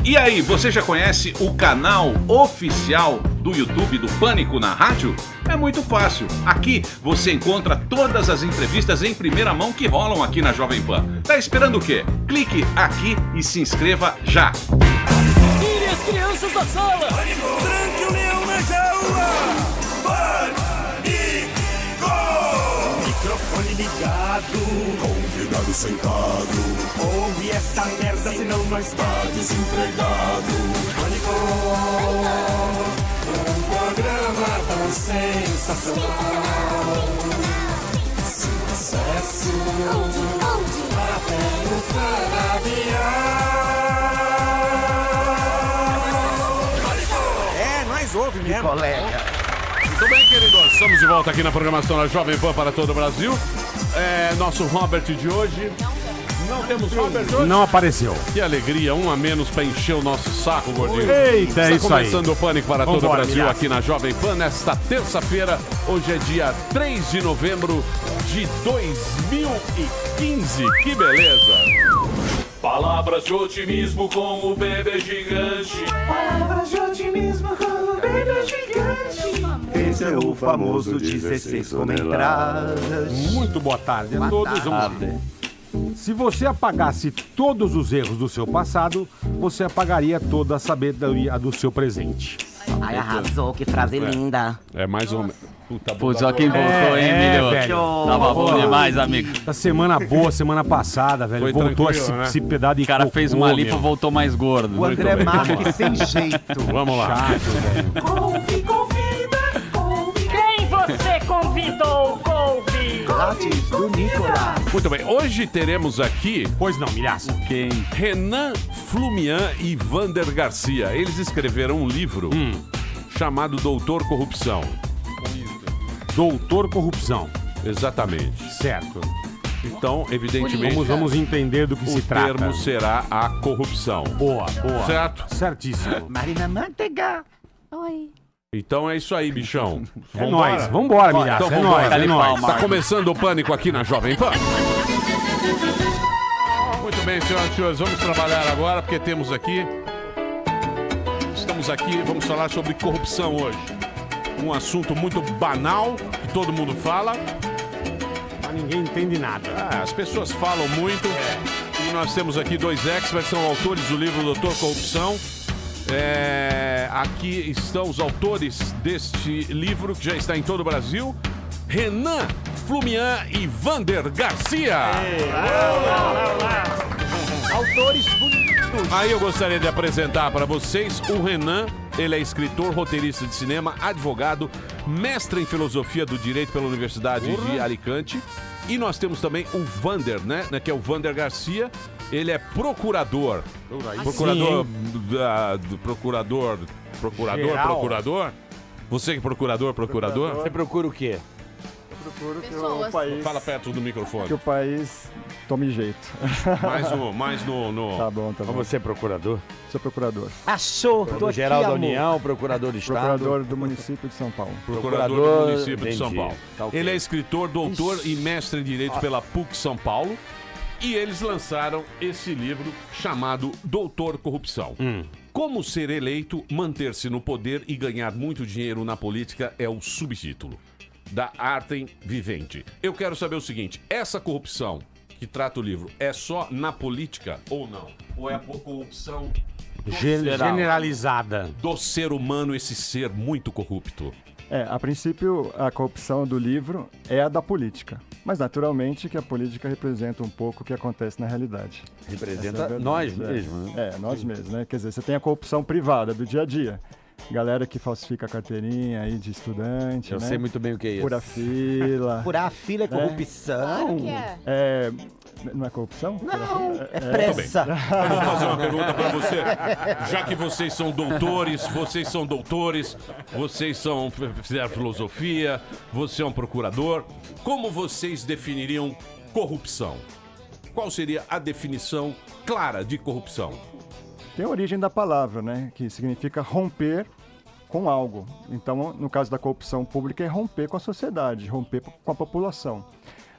E aí, você já conhece o canal oficial do YouTube do Pânico na Rádio? É muito fácil. Aqui você encontra todas as entrevistas em primeira mão que rolam aqui na Jovem Pan. Tá esperando o quê? Clique aqui e se inscreva já. Tire as crianças da sala! Pânico! Tranque o leão na jaula! Pânico! Microfone ligado, convidado sentado. Ouve essa merda, senão nós tá desempregado. Pânico! Um programa tão sensacional. Sucesso! Até no canavial. Nós ouve mesmo. Colega. Muito bem, queridos. Estamos de volta aqui na programação da Jovem Pan para todo o Brasil. Nosso Robert de hoje. Não temos Robert hoje? Não apareceu. Que alegria, um a menos para encher o nosso saco, gordinho. Eita, é isso aí. Está começando o Pânico para todo o Brasil Milhaço. aqui na Jovem Pan nesta terça-feira. Hoje é dia 3 de novembro de 2015. Que beleza! Palavras de otimismo com o bebê gigante. Palavras de otimismo com o bebê gigante. Esse é o famoso 16 toneladas. Muito boa tarde a todos. Se você apagasse todos os erros do seu passado, você apagaria toda a sabedoria do seu presente. Ai, arrasou, que frase linda. É mais ou menos. Putz, olha quem voltou, hein, Emílio? velho. Tava bom demais, amigo. Essa semana boa, semana passada, velho. Foi Voltou a tranquilo, né? se pedar de O cara cocô, fez uma limpa, meu. voltou mais gordo. O André Marques sem jeito. Vamos lá. Chato, velho. Quem você convidou, Couve? Grátis do Nicolas. Muito bem, hoje teremos aqui Pois não, milhaça. Quem? Renan Flumian e Vander Garcia. Eles escreveram um livro chamado Doutor Corrupção. Doutor Corrupção. Exatamente. Certo. Então, evidentemente, Vamos entender do que se o trata. termo será a corrupção. Boa. Certo? Certíssimo. Marina Manteiga. Então é isso aí, bichão. É nóis. Vambora, milhaça. Então É vambora. nóis, Tá é de nóis. pau, Está Marcos. começando o Pânico aqui na Jovem Pan. Muito bem, senhoras e senhores, vamos trabalhar agora porque temos aqui... Estamos aqui, vamos falar sobre corrupção hoje. Um assunto muito banal, que todo mundo fala. Mas ninguém entende nada. As pessoas falam muito. E nós temos aqui dois experts, são autores do livro Doutor Corrupção. Aqui estão os autores deste livro, que já está em todo o Brasil. Renan Flumian e Vander Garcia. Autores bonitos. Aí eu gostaria de apresentar para vocês o Renan. Ele é escritor, roteirista de cinema, advogado, mestre em filosofia do direito pela Universidade de Alicante. E nós temos também o Vander, né? Que é o Vander Garcia. Ele é procurador. Procurador. Procurador? Você que é procurador? Você procura o quê? Procuro que o país, Fala perto do microfone. que o país tome jeito. Mais no... Tá bom. Mas você é procurador? Sou procurador. Achou, tô aqui, Geral da amor. União, procurador do Estado. Procurador do município de São Paulo. Procurador do Procurador, município de São entendi. Paulo. Tá ok. Ele é escritor, doutor e mestre em Direito pela PUC São Paulo. E eles lançaram esse livro chamado Doutor Corrupção. Como ser eleito, manter-se no poder e ganhar muito dinheiro na política é o subtítulo da Arte Vivente. Eu quero saber o seguinte, essa corrupção que trata o livro é só na política ou não? Ou é a corrupção Generalizada. do ser humano, esse ser muito corrupto? A princípio, a corrupção do livro é a da política. Mas, naturalmente, que a política representa um pouco o que acontece na realidade. Representa Essa é a verdade, nós né? mesmos, né? Nós mesmos, né? Quer dizer, você tem a corrupção privada do dia a dia. Galera que falsifica a carteirinha aí de estudante, Eu né? sei muito bem o que é isso. Fura fila. Furar a fila é corrupção. Não é corrupção? Não, é Muito pressa. bem. Eu vou fazer uma pergunta pra você. Já que vocês são doutores, fizeram filosofia, você é um procurador, como vocês definiriam corrupção? Qual seria a definição clara de corrupção? Tem a origem da palavra, né? Que significa romper com algo. Então, no caso da corrupção pública, é romper com a sociedade, romper com a população.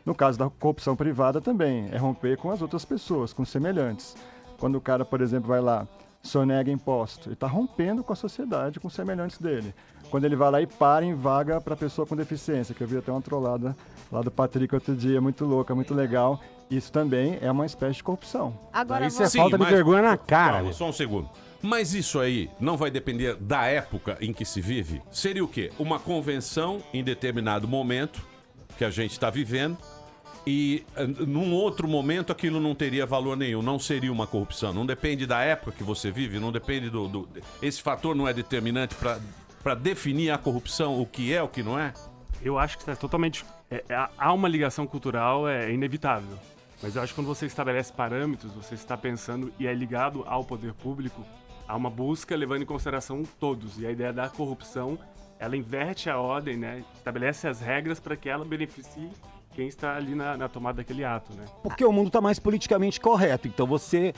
No caso da corrupção privada também, é romper com as outras pessoas, com semelhantes. Quando o cara, por exemplo, vai lá, sonega imposto. Ele está rompendo com a sociedade, com os semelhantes dele. Quando ele vai lá e para em vaga para pessoa com deficiência, que eu vi até uma trollada lá do Patrick outro dia, muito louca, muito legal. Isso também é uma espécie de corrupção. Agora isso é falta de vergonha na cara. Calma, só um segundo. Mas isso aí não vai depender da época em que se vive? Seria o quê? Uma convenção em determinado momento que a gente está vivendo e num outro momento aquilo não teria valor nenhum, não seria uma corrupção. Não depende da época que você vive, não depende esse fator não é determinante para definir a corrupção, o que é, o que não é? Eu acho que está totalmente... há uma ligação cultural, é inevitável. Mas eu acho que quando você estabelece parâmetros, você está pensando e é ligado ao poder público, há uma busca levando em consideração todos. E a ideia da corrupção, ela inverte a ordem, né? Estabelece as regras para que ela beneficie quem está ali na tomada daquele ato, né? Porque o mundo está mais politicamente correto. Então você...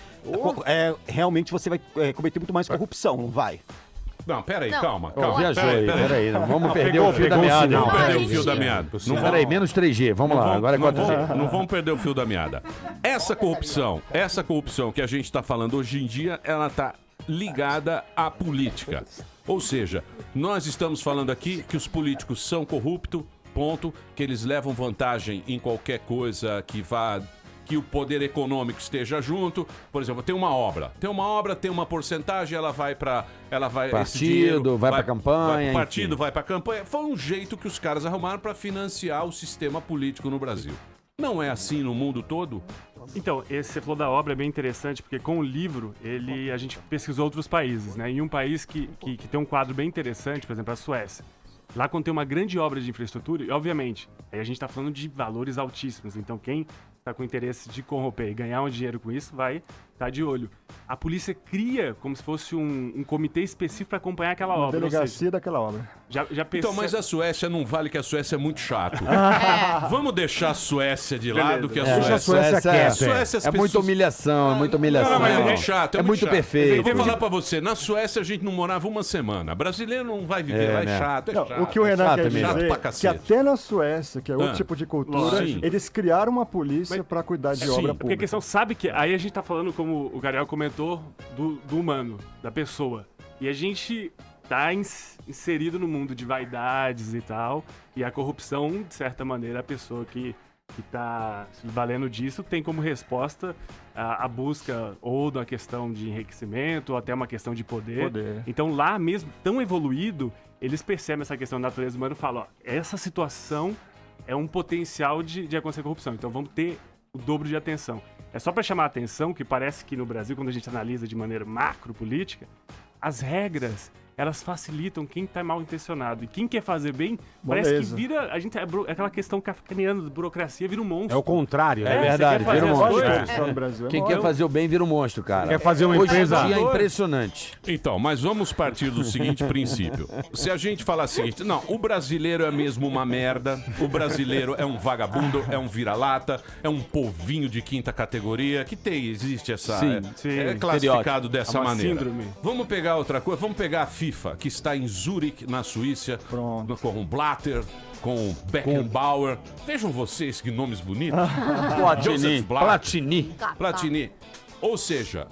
realmente você vai cometer muito mais corrupção, não vai? Não, peraí, Não. calma. Viajou aí, peraí. Não vamos perder pegou- o fio da pegou o meada. sinal. Vamos perder o fio da meada. Não Peraí, vamos- menos 3G. Vamos lá, agora é 4G. Não vamos perder o fio da meada. Essa corrupção que a gente está falando hoje em dia, ela está ligada à política. Ou seja, nós estamos falando aqui que os políticos são corruptos, ponto, que eles levam vantagem em qualquer coisa que o poder econômico esteja junto. Por exemplo, tem uma obra, tem uma porcentagem, ela vai Partido, esse dinheiro vai pra campanha, vai pro partido, enfim. vai pra campanha. Foi um jeito que os caras arrumaram para financiar o sistema político no Brasil. Não é assim no mundo todo? Então, você falou da obra, é bem interessante, porque com o livro, a gente pesquisou outros países, né? E um país que tem um quadro bem interessante, por exemplo, a Suécia. Lá quando tem uma grande obra de infraestrutura, e obviamente, aí a gente está falando de valores altíssimos, então quem está com interesse de corromper e ganhar um dinheiro com isso, vai estar de olho. A polícia cria como se fosse um comitê específico para acompanhar aquela Uma obra. delegacia daquela obra. Já Então, mas a Suécia não vale, que a Suécia é muito chato. Vamos deixar a Suécia de lado, que a Deixa a Suécia... Suécia quieta. Suécia, as É muita pessoas- humilhação, é muita humilhação. Não, mas é chato, É muito chato. perfeito. Eu vou falar pra você, na Suécia a gente não morava uma semana. Brasileiro não vai viver lá, é né? chato, Não, chato. o que o Renan chato quer mesmo. dizer Chato pra é que cacete. até na Suécia, que é outro tipo de cultura, Sim. eles criaram uma polícia para cuidar de Sim, obra Porque a pública. questão sabe que aí a gente tá falando, como o Gabriel comentou, do humano, da pessoa. E a gente tá inserido no mundo de vaidades e tal. E a corrupção, de certa maneira, a pessoa que tá se valendo disso tem como resposta a busca ou da questão de enriquecimento ou até uma questão de poder. Então lá mesmo, tão evoluído, eles percebem essa questão da natureza humana e falam, ó, essa situação é um potencial de acontecer corrupção. Então vamos ter o dobro de atenção. É só para chamar a atenção que parece que no Brasil, quando a gente analisa de maneira macro política, as regras, elas facilitam quem tá mal intencionado. E quem quer fazer bem, parece que Moleza. vira... aquela questão kafkaniana de burocracia vira um monstro. É o contrário, né? É verdade, você quer vira um fazer as monstro. coisas? Só no Brasil é Quem mó- quer fazer o bem vira um monstro, cara. Quer fazer uma Hoje empresa... em dia é impressionante. Então, mas vamos partir do seguinte princípio. Se a gente falar o seguinte, não, o brasileiro é mesmo uma merda, o brasileiro é um vagabundo, é um vira-lata, é um povinho de quinta categoria, que existe essa... sim, é classificado estereótipo. dessa É uma maneira. síndrome. Vamos pegar outra coisa, vamos pegar a FIFA, que está em Zurique, na Suíça, Pronto. com o Blatter, com o Beckenbauer. Vejam vocês que nomes bonitos. Platini. Joseph Blatter. Platini. Platini. Ou seja,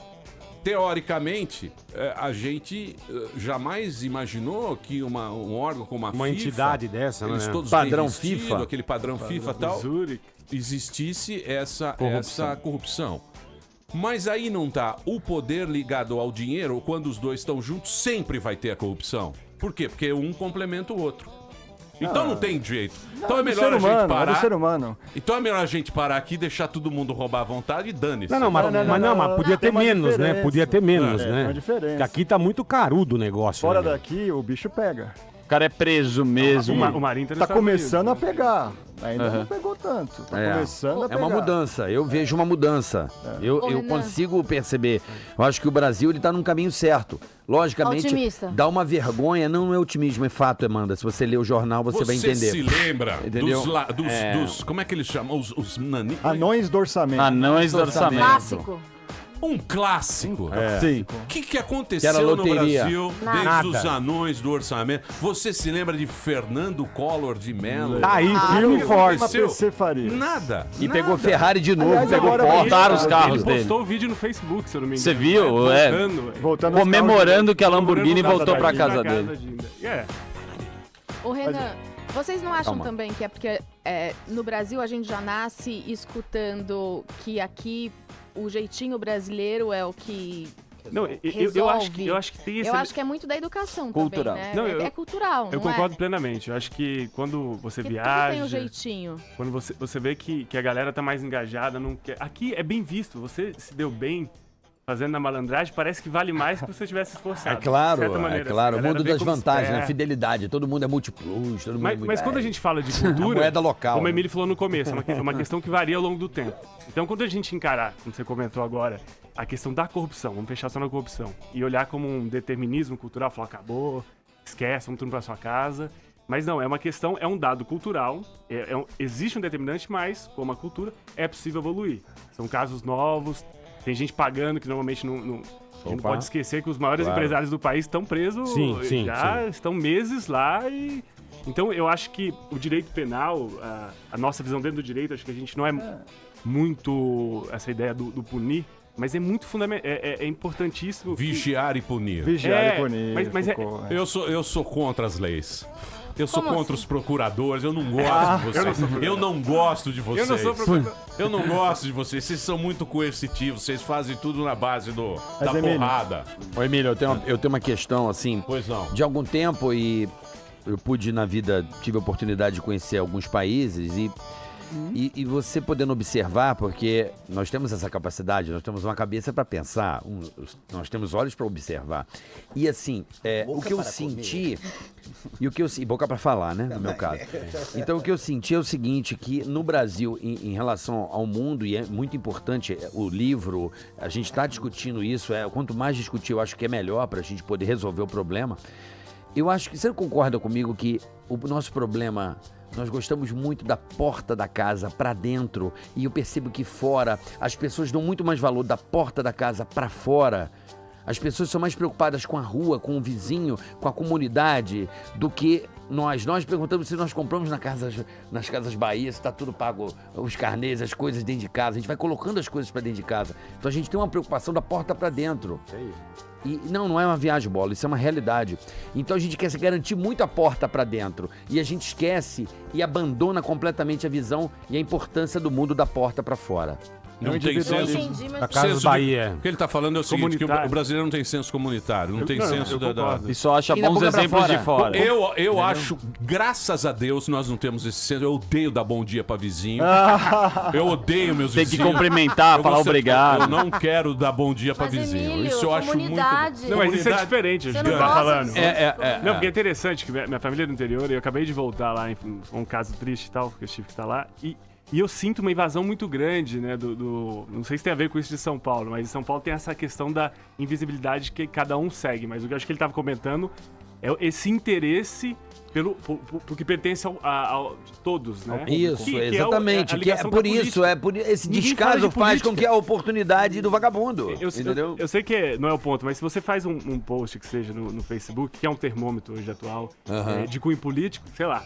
teoricamente, a gente jamais imaginou que um órgão como a Uma FIFA, entidade dessa, eles né? todos Padrão bem vestidos, FIFA. aquele padrão FIFA e tal, Zurich. existisse essa corrupção. Mas aí não tá o poder ligado ao dinheiro, quando os dois estão juntos, sempre vai ter a corrupção. Por quê? Porque um complementa o outro. Então não tem jeito. Então é melhor a gente parar. É do ser humano. Então é melhor a gente parar aqui, deixar todo mundo roubar à vontade e dane-se. Não, mas podia ter Tem uma menos, né? diferença. Podia ter menos, É, né? tem uma diferença. Porque aqui tá muito carudo o negócio. Fora né? daqui, o bicho pega. O cara é preso mesmo. O Marinho tá nos Tá Estados começando Unidos, a pegar. Ainda não pegou tanto. Tá começando a É pegar. uma mudança, eu vejo uma mudança. Eu Renan. consigo perceber. Eu acho que o Brasil ele tá num caminho certo. Logicamente, Otimista. dá uma vergonha, não é otimismo, é fato, Amanda. Se você ler o jornal, você vai entender. se lembra Entendeu? dos como é que eles chamam? Os nani... Anões do orçamento. Anões do orçamento. Clássico. Um clássico. Sim. O que Que era aconteceu no loteria. Brasil desde Nada. os anões do orçamento? Você se lembra de Fernando Collor de Mello? Tá aí, firme e forte. Uma PC Faria. Nada. E pegou Ferrari de novo, Aliás, pegou agora Porsche. Botaram os carros Ele dele. postou o vídeo no Facebook, se eu não me engano. Você viu? Voltando, velho. Voltando aos Comemorando que a Comemorando Lamborghini o voltou pra Lamborghini casa na dele. É. Ô, Renan, vocês não acham Calma. também que é porque no Brasil a gente já nasce escutando que aqui o jeitinho brasileiro é o que Não, eu acho que tem esse... Eu acho que é muito da educação Cultural. também, né? Não, É cultural, Eu não concordo é? plenamente. Eu acho que quando você Porque tudo viaja... tem um jeitinho. Quando você vê que a galera tá mais engajada, não quer... Aqui é bem visto. Você se deu bem fazendo na malandragem, parece que vale mais que você tivesse esforçado. É claro, de certa maneira. é claro. A O galera mundo vê das como vantagens, se- né? Fidelidade. Todo mundo é multiplus, todo mundo é Mas quando a gente fala de A cultura, moeda local, como o né? Emílio falou no começo, é uma questão que varia ao longo do tempo. Então, quando a gente encarar, como você comentou agora, a questão da corrupção, vamos fechar só na corrupção, e olhar como um determinismo cultural, falar, acabou, esquece, vamos tudo pra sua casa. Mas não, é uma questão, é um dado cultural, existe um determinante, mas, como a cultura, é possível evoluir. São casos novos, tem gente pagando que normalmente não a gente não pode esquecer que os maiores empresários do país estão presos, estão meses lá e... Então, eu acho que o direito penal, a nossa visão dentro do direito, acho que a gente não é muito essa ideia do punir, mas é muito fundamental, é importantíssimo. Vigiar e punir. Vigiar e punir. Mas Foucault, Eu sou contra as leis. Eu sou Como contra assim? os procuradores, eu não gosto de vocês. Eu não gosto de vocês. Eu não sou procurador. Eu não gosto de vocês. Vocês são muito coercitivos, vocês fazem tudo na base da Emílio, porrada. Ô, Emílio, eu tenho uma questão, assim, Pois não. de algum tempo e eu pude na vida, tive a oportunidade de conhecer alguns países e você podendo observar, porque nós temos essa capacidade, nós temos uma cabeça para pensar, nós temos olhos para observar. E assim, o que eu senti, e boca para falar, né, no meu caso. Então o que eu senti é o seguinte, que no Brasil, em relação ao mundo, e é muito importante o livro, a gente está discutindo isso, quanto mais discutir, eu acho que é melhor para a gente poder resolver o problema. Eu acho que você concorda comigo que o nosso problema, nós gostamos muito da porta da casa para dentro e eu percebo que fora as pessoas dão muito mais valor da porta da casa para fora. As pessoas são mais preocupadas com a rua, com o vizinho, com a comunidade do que nós. Nós perguntamos se nós compramos nas Casas Bahia, se está tudo pago, os carnês, as coisas dentro de casa. A gente vai colocando as coisas para dentro de casa. Então a gente tem uma preocupação da porta para dentro. E não é uma viagem, Bola, isso é uma realidade. Então a gente quer se garantir muito a porta pra dentro. E a gente esquece e abandona completamente a visão e a importância do mundo da porta pra fora. Não tem senso. Entendi, mas A Casa Bahia. O que ele tá falando é o seguinte, que o brasileiro não tem senso comunitário, não tem senso da... E só acha E da bons boca pra exemplos de fora. fora. Eu acho, graças a Deus, nós não temos esse senso. Eu odeio dar bom dia pra vizinho. Eu odeio meus Tem que vizinhos. cumprimentar, Eu falar vou ser- obrado. Eu não quero dar bom dia pra Mas, vizinho. Emílio, Isso eu acho muito... comunidade. Não, mas isso é Comunidade- diferente, Você a não gente tá gosta falando. disso? Não, porque é interessante que minha família é do interior e eu acabei de voltar lá, um caso triste e tal, porque eu tive que estar lá. E eu sinto uma invasão muito grande, né, não sei se tem a ver com isso de São Paulo, mas em São Paulo tem essa questão da invisibilidade que cada um segue. Mas o que eu acho que ele estava comentando é esse interesse pelo que pertence a todos, né? Isso, Que exatamente. a ligação por da isso, política. esse Ninguém fala descaso de faz política. com que a oportunidade do vagabundo, entendeu? Eu sei que não é o ponto, mas se você faz um post que seja no Facebook, que é um termômetro hoje atual, de cunho político, sei lá,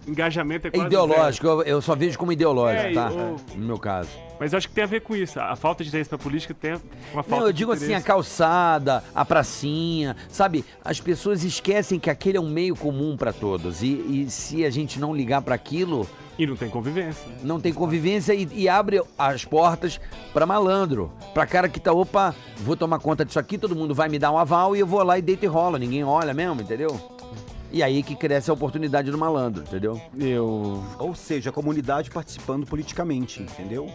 engajamento é É quase ideológico, zero. eu só vejo como ideológico, tá? o- No meu caso. Mas eu acho que tem a ver com isso. A falta de interesse pra política tem uma falta Não, eu de digo assim, a interesse. calçada, a pracinha, sabe? As pessoas esquecem que aquele é um meio comum pra todos. E se a gente não ligar pra aquilo, E não tem convivência. não tem convivência e abre as portas pra malandro. Pra cara que tá, opa, vou tomar conta disso aqui, todo mundo vai me dar um aval e eu vou lá e deito e rola. Ninguém olha mesmo, entendeu? E aí que cresce a oportunidade do malandro, entendeu? Ou seja, a comunidade participando politicamente, entendeu?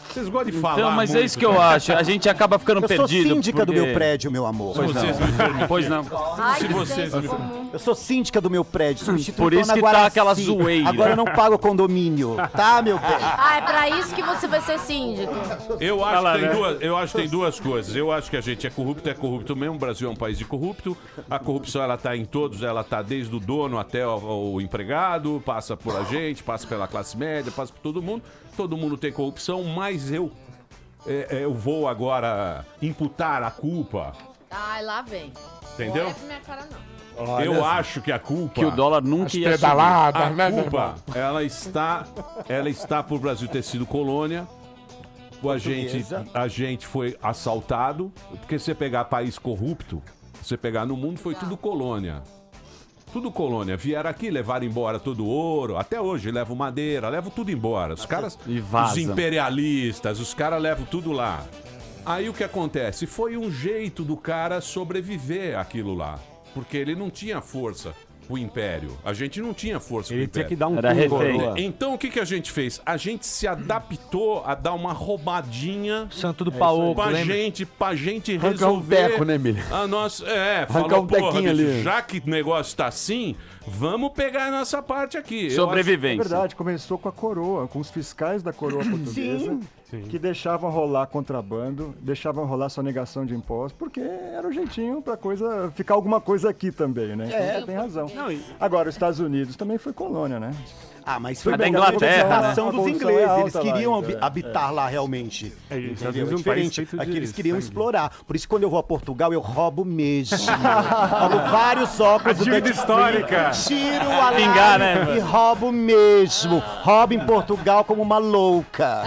Vocês gostam de falar Então, mas é muito, isso que eu acho. A gente acaba ficando Eu sou perdido. síndica do porque- meu prédio, meu amor. Pois não. Vocês me permitem. Pois não. Ai, Se que vocês senso me- comum. Eu sou síndica do meu prédio, substituto Por isso Ana que tá Guaraci. aquela zoeira. Agora eu não pago condomínio, tá, meu bem? Ah, é pra isso que você vai ser síndico. Eu Vai lá, acho, né? eu acho que tem duas coisas. Eu acho que a gente é corrupto mesmo. O Brasil é um país de corrupto. A corrupção, ela tá em todos. Ela tá desde o dono até o empregado. Passa por a gente, passa pela classe média, passa por todo mundo. Todo mundo tem corrupção, mas eu eu vou agora imputar a culpa. Ai, lá vem. Entendeu? Não é pra minha cara, não. Eu acho que a culpa... Que o dólar nunca ia subir. A culpa, ela está por o Brasil ter sido colônia. A gente foi assaltado. Porque se você pegar país corrupto, você pegar no mundo, foi tudo colônia. Tudo colônia. Vieram aqui, levaram embora todo o ouro. Até hoje levam madeira, levam tudo embora. Os caras, os imperialistas, os caras levam tudo lá. Aí o que acontece? Foi um jeito do cara sobreviver àquilo lá. Porque ele não tinha força pro Império. A gente não tinha força pro Império. Ele tinha que dar um refém. Então o que a gente fez? A gente se adaptou a dar uma roubadinha Santo do Paoco, pra gente Arrancar resolver um teco, né, Emílio? a nossa... Arrancar um porra, tequinho bicho, ali. já que o negócio tá assim, vamos pegar a nossa parte aqui. Sobrevivência. É verdade, começou com a coroa, com os fiscais da coroa portuguesa, que deixavam rolar contrabando, deixavam rolar sonegação de impostos, porque era o jeitinho pra coisa ficar alguma coisa aqui também, né? Então você tem razão. Agora, os Estados Unidos também foi colônia, né? Ah, mas foi da Inglaterra, né? dos ingleses, eles queriam habitar lá realmente. Entendeu? É diferente. Aqui eles queriam explorar. Por isso, quando eu vou a Portugal, eu roubo mesmo. Roubo vários óculos. Dívida histórica. Tiro a lábio e roubo mesmo. Roubo em Portugal como uma louca.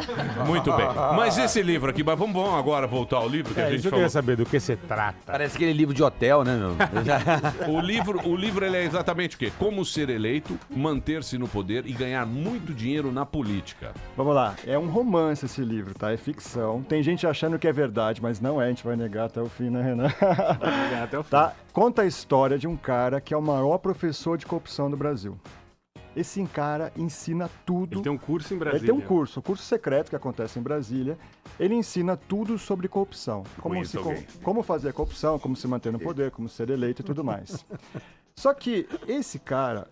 Muito bem. Mas esse livro aqui, mas vamos agora voltar ao livro que a gente Isso eu falou. queria saber do que se trata. Parece aquele livro de hotel, né, meu? O livro ele é exatamente o quê? Como ser eleito, manter-se no poder e ganhar muito dinheiro na política. Vamos lá, é um romance esse livro, tá? É ficção. Tem gente achando que é verdade, mas não é, a gente vai negar até o fim, né, Renan? Até o fim. Tá? Conta a história de um cara que é o maior professor de corrupção do Brasil. Esse cara ensina tudo. Ele tem um curso em Brasília. Ele tem um curso secreto que acontece em Brasília. Ele ensina tudo sobre corrupção. Como fazer corrupção, como se manter no poder, como ser eleito e tudo mais. Só que esse cara,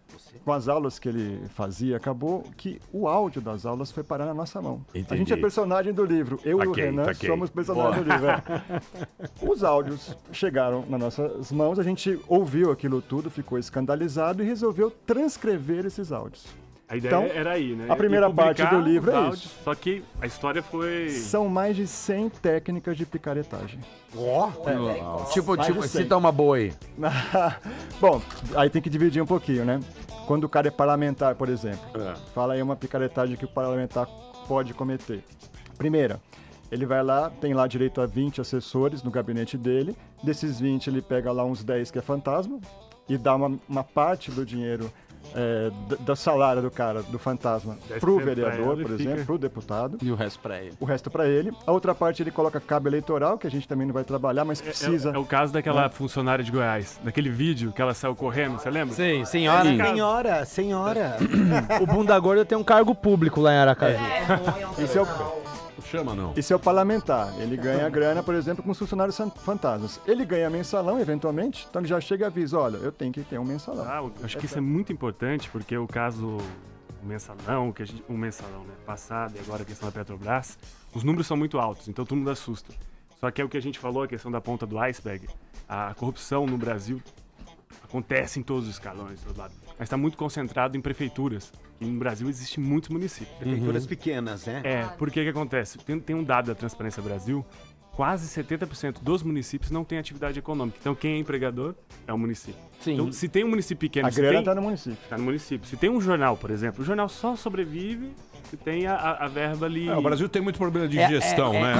com as aulas que ele fazia, acabou que o áudio das aulas foi parar na nossa mão. Entendi. A gente é personagem do livro. Eu e o Renan somos personagens do livro. Os áudios chegaram nas nossas mãos, a gente ouviu aquilo tudo, ficou escandalizado e resolveu transcrever esses áudios. A ideia era aí, né? A primeira parte do livro é isso. Só que a história foi... São mais de 100 técnicas de picaretagem. Tipo, cita uma boa aí. Bom, aí tem que dividir um pouquinho, né? Quando o cara é parlamentar, por exemplo. Fala aí uma picaretagem que o parlamentar pode cometer. Primeira, ele vai lá, tem lá direito a 20 assessores no gabinete dele. Desses 20, ele pega lá uns 10 que é fantasma e dá uma parte do dinheiro do salário do cara, do fantasma, pro vereador, por exemplo, pro deputado. E o resto pra ele. O resto pra ele. A outra parte ele coloca cabo eleitoral, que a gente também não vai trabalhar, mas precisa... É o caso daquela funcionária de Goiás, daquele vídeo que ela saiu correndo, você lembra? Sim, senhora. Senhora. O Bunda Gorda tem um cargo público lá em Aracaju. Esse é o... Chama não. Esse é o parlamentar. Ele ganha grana, por exemplo, com os funcionários fantasmas. Ele ganha mensalão, eventualmente, então ele já chega e avisa, olha, eu tenho que ter um mensalão. Acho que isso é muito importante, porque o caso mensalão, né, passado e agora a questão da Petrobras, os números são muito altos, então todo mundo assusta. Só que é o que a gente falou, a questão da ponta do iceberg. A corrupção no Brasil acontece em todos os escalões, todo lado. Mas está muito concentrado em prefeituras. E no Brasil existem muitos municípios. Prefeituras pequenas, né? Porque que acontece? Tem um dado da Transparência Brasil, quase 70% dos municípios não têm atividade econômica. Então quem é empregador é o município. Sim. Então se tem um município pequeno... A grana está no município. Está no município. Se tem um jornal, por exemplo, o jornal só sobrevive se tem a verba ali... O Brasil tem muito problema de gestão, né?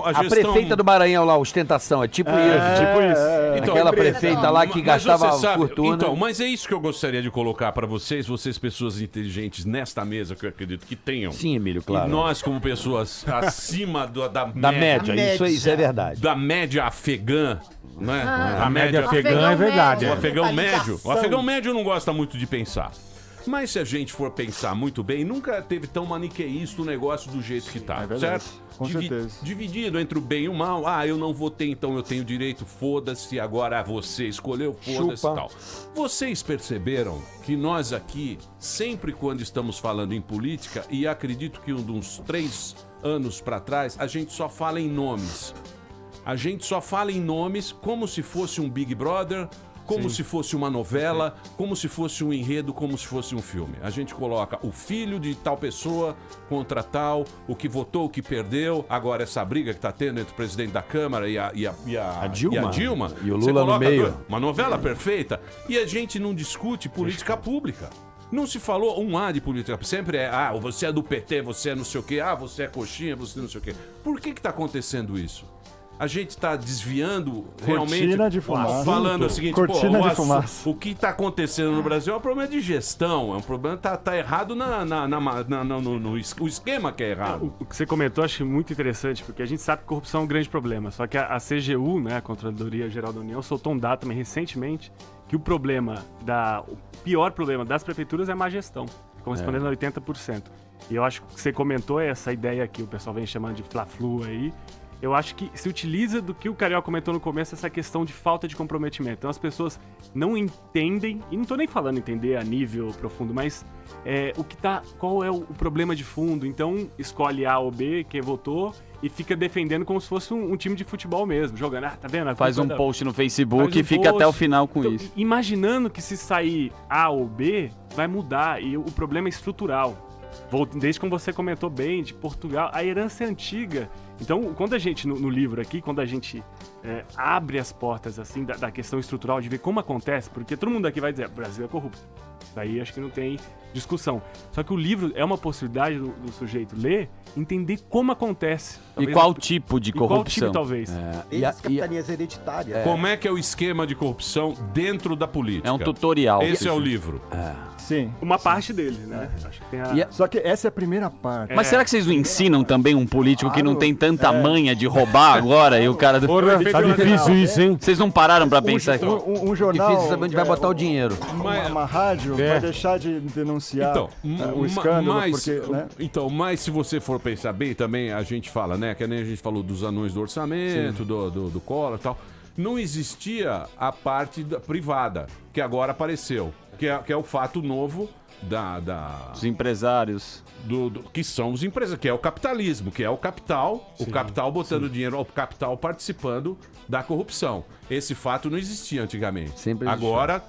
A prefeita do Maranhão lá, ostentação, é tipo isso. Então, aquela prefeita lá que gastava fortuna. Então, mas é isso que eu gostaria de colocar para vocês pessoas inteligentes nesta mesa, que eu acredito que tenham. Sim, Emílio, claro. E nós, como pessoas acima da média. Isso é verdade. Da média afegã, né? A média afegã é verdade. O afegão médio. O afegão médio não gosta muito de pensar. Mas se a gente for pensar muito bem, nunca teve tão maniqueísta o negócio do jeito que tá, certo? Com certeza. Dividido entre o bem e o mal. Eu não votei, então eu tenho direito, foda-se. Agora você escolheu, foda-se e tal. Vocês perceberam que nós aqui, sempre quando estamos falando em política, e acredito que uns 3 anos pra trás, a gente só fala em nomes. A gente só fala em nomes como se fosse um Big Brother como se fosse uma novela, como se fosse um enredo, como se fosse um filme. A gente coloca o filho de tal pessoa contra tal, o que votou, o que perdeu, agora essa briga que tá tendo entre o presidente da Câmara e a Dilma. E o Você Lula no coloca meio. uma novela perfeita e a gente não discute política pública. Não se falou um A de política. Sempre é, você é do PT, você é não sei o quê, você é coxinha, você não sei o quê. Por que tá acontecendo isso? A gente está desviando realmente, Cortina de fumaça. falando o seguinte, Cortina de fumaça. o que está acontecendo no Brasil é um problema de gestão, é um problema que tá errado no esquema que é errado. O que você comentou, acho muito interessante, porque a gente sabe que corrupção é um grande problema, só que a CGU, né, a Controladoria Geral da União, soltou um dado também recentemente que o pior problema das prefeituras é a má gestão, correspondendo a 80%. E eu acho que o que você comentou é essa ideia que o pessoal vem chamando de fla-flu aí. Eu acho que se utiliza do que o Carioca comentou no começo, essa questão de falta de comprometimento. Então as pessoas não entendem, e não tô nem falando entender a nível profundo, mas qual é o problema de fundo. Então escolhe A ou B, quem votou, e fica defendendo como se fosse um time de futebol mesmo, jogando, tá vendo? Faz um post no Facebook e fica até o final com isso. Imaginando que se sair A ou B, vai mudar, e o problema é estrutural. Desde como você comentou bem, de Portugal, a herança é antiga. Então, quando a gente, no livro aqui, quando a gente abre as portas assim da questão estrutural, de ver como acontece, porque todo mundo aqui vai dizer, o Brasil é corrupto. Daí acho que não tem discussão. Só que o livro é uma possibilidade do sujeito ler, entender como acontece. E qual tipo de corrupção. Qual tipo, talvez. Capitanias hereditárias. Como é que é o esquema de corrupção dentro da política? É um tutorial. Esse é o livro. Sim. Uma parte dele, né? Acho que tem Só que essa é a primeira parte. Mas será que vocês não ensinam também um político que não tem tanta manha de roubar agora e o cara do... Porra, tá difícil isso, hein? Vocês não pararam pra pensar que... Um jornal... Difícil saber onde vai botar o dinheiro. Uma rádio vai deixar de denunciar o escândalo, porque... Né? Então, mas se você for pensar bem, também a gente fala, né? Que nem a gente falou dos anões do orçamento, do Collor e tal. Não existia a parte privada, que agora apareceu. Que é o fato novo dos empresários. Que são os empresários, que é o capitalismo, que é o capital botando dinheiro, o capital participando da corrupção. Esse fato não existia antigamente. Sempre existiu. Agora...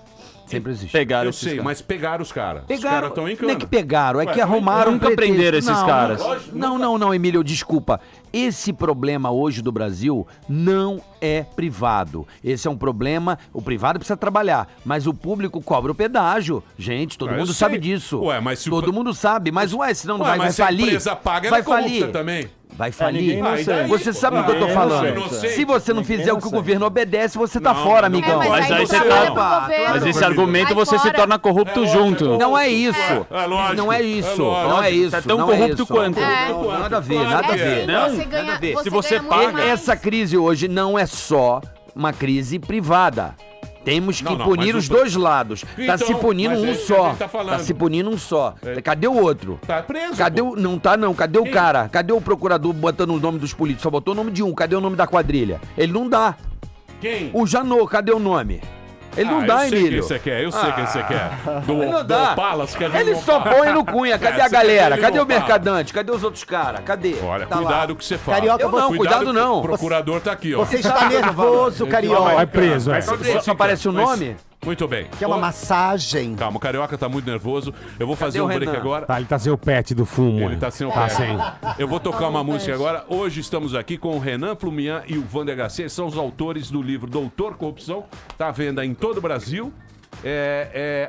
Sempre existe. Pegaram mas pegaram os caras. Os caras estão em cana. Não é que pegaram, é que arrumaram nunca prenderam esses caras. Não, Emílio, desculpa. Esse problema hoje do Brasil não é privado. Esse é um problema, o privado precisa trabalhar, mas o público cobra o pedágio. Gente, todo mundo sabe disso. Todo mundo sabe, mas senão não vai falir. A empresa paga, vai falir também. Vai falir. Você sabe do que eu tô falando. Se você não fizer o que o governo obedece, você tá fora, amigão. Mas aí você tá... Mas esse argumento você se torna corrupto junto. Não é isso. Não é isso. Não é isso. É tão corrupto quanto. Nada a ver, nada a ver. Nada a ver. Se você paga... Essa crise hoje não é só uma crise privada. Temos que punir os dois lados. Tá se punindo um só. Tá se punindo um só. Cadê o outro? Tá preso. Cadê o... Não tá não. Cadê o cara? Cadê o procurador botando o nome dos políticos? Só botou o nome de um. Cadê o nome da quadrilha? Ele não dá. Quem? O Janot, cadê o nome? Ele não dá, Emílio. Eu sei quem você quer. Ele não dá. Palace, ele só põe no Cunha. Cadê a galera? Cadê o mercadante? Cadê os outros caras? Cadê? Olha, cuidado com o que você fala. Carioca, cuidado não. O procurador tá aqui, ó. Você está nervoso, Carioca. Vai preso, Só aparece o nome? Muito bem. Que é uma massagem. Calma, o Carioca tá muito nervoso. Eu vou fazer um break agora. Tá, ele tá sem o pet do fumo. Ele tá sem o pet. Eu vou tocar uma música agora. Hoje estamos aqui com o Renan Flumian e o Wander Garcia. São os autores do livro Doutor Corrupção. Tá à venda em todo o Brasil.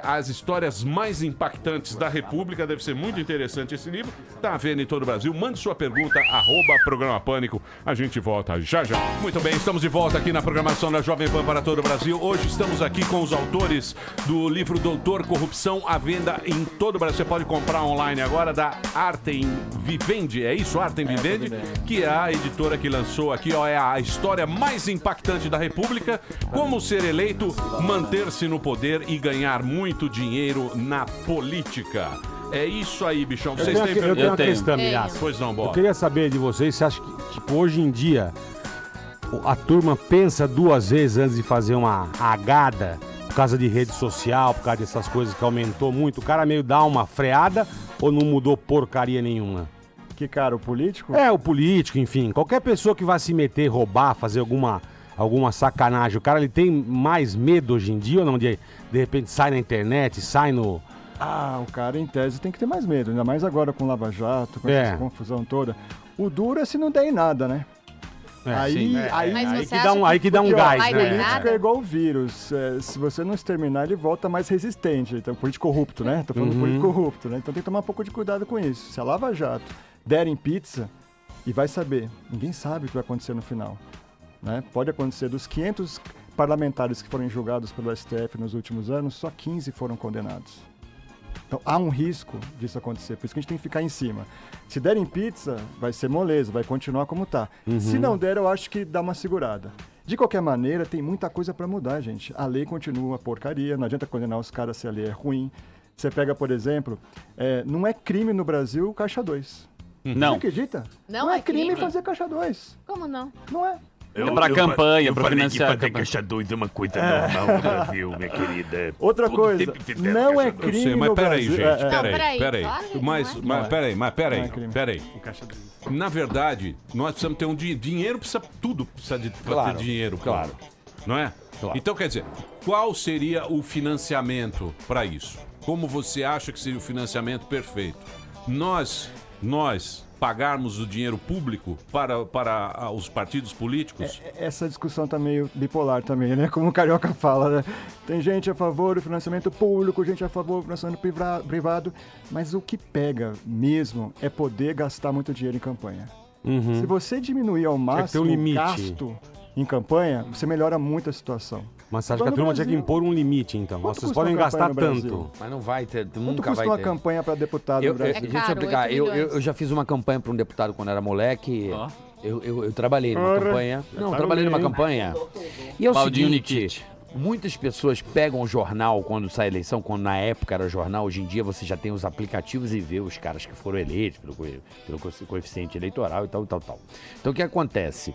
As histórias mais impactantes da República. Deve ser muito interessante esse livro. Tá à venda em todo o Brasil. Mande sua pergunta, @Programa Pânico. A gente volta já já. Muito bem, estamos de volta aqui na programação da Jovem Pan para todo o Brasil. Hoje estamos aqui com os autores do livro Doutor Corrupção, à venda em todo o Brasil. Você pode comprar online agora da Artem Vivendi. É isso, Artem Vivendi, que é a editora que lançou aqui, ó, é a história mais impactante da República. Como ser eleito, manter-se no poder e ganhar muito dinheiro na política. É isso aí, bichão. Vocês têm pergunta? Eu tenho uma questão, Milhaço. Pois não, bora. Eu queria saber de vocês, você acha que, tipo, hoje em dia, a turma pensa duas vezes antes de fazer uma agada por causa de rede social, por causa dessas coisas que aumentou muito? O cara meio dá uma freada ou não mudou porcaria nenhuma? Que cara, o político? O político, enfim. Qualquer pessoa que vai se meter, roubar, fazer alguma alguma sacanagem, o cara ele tem mais medo hoje em dia ou não? De repente sai na internet, sai no... O cara, em tese, tem que ter mais medo, ainda mais agora com Lava Jato, com essa confusão toda. O duro é se não der em nada, né? Aí que dá um gás, né? né? Política é igual o vírus. Se você não exterminar, ele volta mais resistente. Então, político corrupto, né? Tô falando político corrupto, né? Então tem que tomar um pouco de cuidado com isso. Se a Lava Jato der em pizza, e vai saber, ninguém sabe o que vai acontecer no final. Né? Pode acontecer dos 500 parlamentares que foram julgados pelo STF nos últimos anos, só 15 foram condenados. Então há um risco disso acontecer, por isso que a gente tem que ficar em cima. Se der em pizza, vai ser moleza, vai continuar como está. Se não der, eu acho que dá uma segurada. De qualquer maneira, tem muita coisa para mudar, gente. A lei continua porcaria, não adianta condenar os caras se a lei é ruim. Você pega, por exemplo, não é crime no Brasil Caixa 2. Não. Você acredita? Não é crime fazer Caixa 2. Como não? Não é. É pra campanha, pra financiar a fazer campanha. Caixa 2 é uma coisa normal no Brasil, minha querida. Outra Todo coisa, tempo fizeram não é Caixa 2. crime Mas no peraí, Brasil. gente, peraí. Peraí. O Caixa 2. Na verdade, nós precisamos ter um dinheiro, tudo precisa pra ter dinheiro. Claro. Não é? Claro. Então, quer dizer, qual seria o financiamento para isso? Como você acha que seria o financiamento perfeito? Nós pagarmos o dinheiro público para os partidos políticos? Essa discussão tá meio bipolar também, né? Como o Carioca fala, né? Tem gente a favor do financiamento público, gente a favor do financiamento privado, mas o que pega mesmo é poder gastar muito dinheiro em campanha. Se você diminuir ao máximo o gasto em campanha, você melhora muito a situação. Mas você acha que a turma tinha que impor um limite, então? Vocês podem gastar tanto. Mas não vai ter, Quanto nunca custa vai uma ter. campanha para deputado no Brasil? Deixa eu explicar. Eu já fiz uma campanha para um deputado quando era moleque. Eu trabalhei numa campanha. Não, eu trabalhei numa campanha. E é o seguinte, muitas pessoas pegam o jornal quando sai a eleição, quando na época era jornal, hoje em dia você já tem os aplicativos e vê os caras que foram eleitos pelo coeficiente eleitoral e tal. Então o que acontece?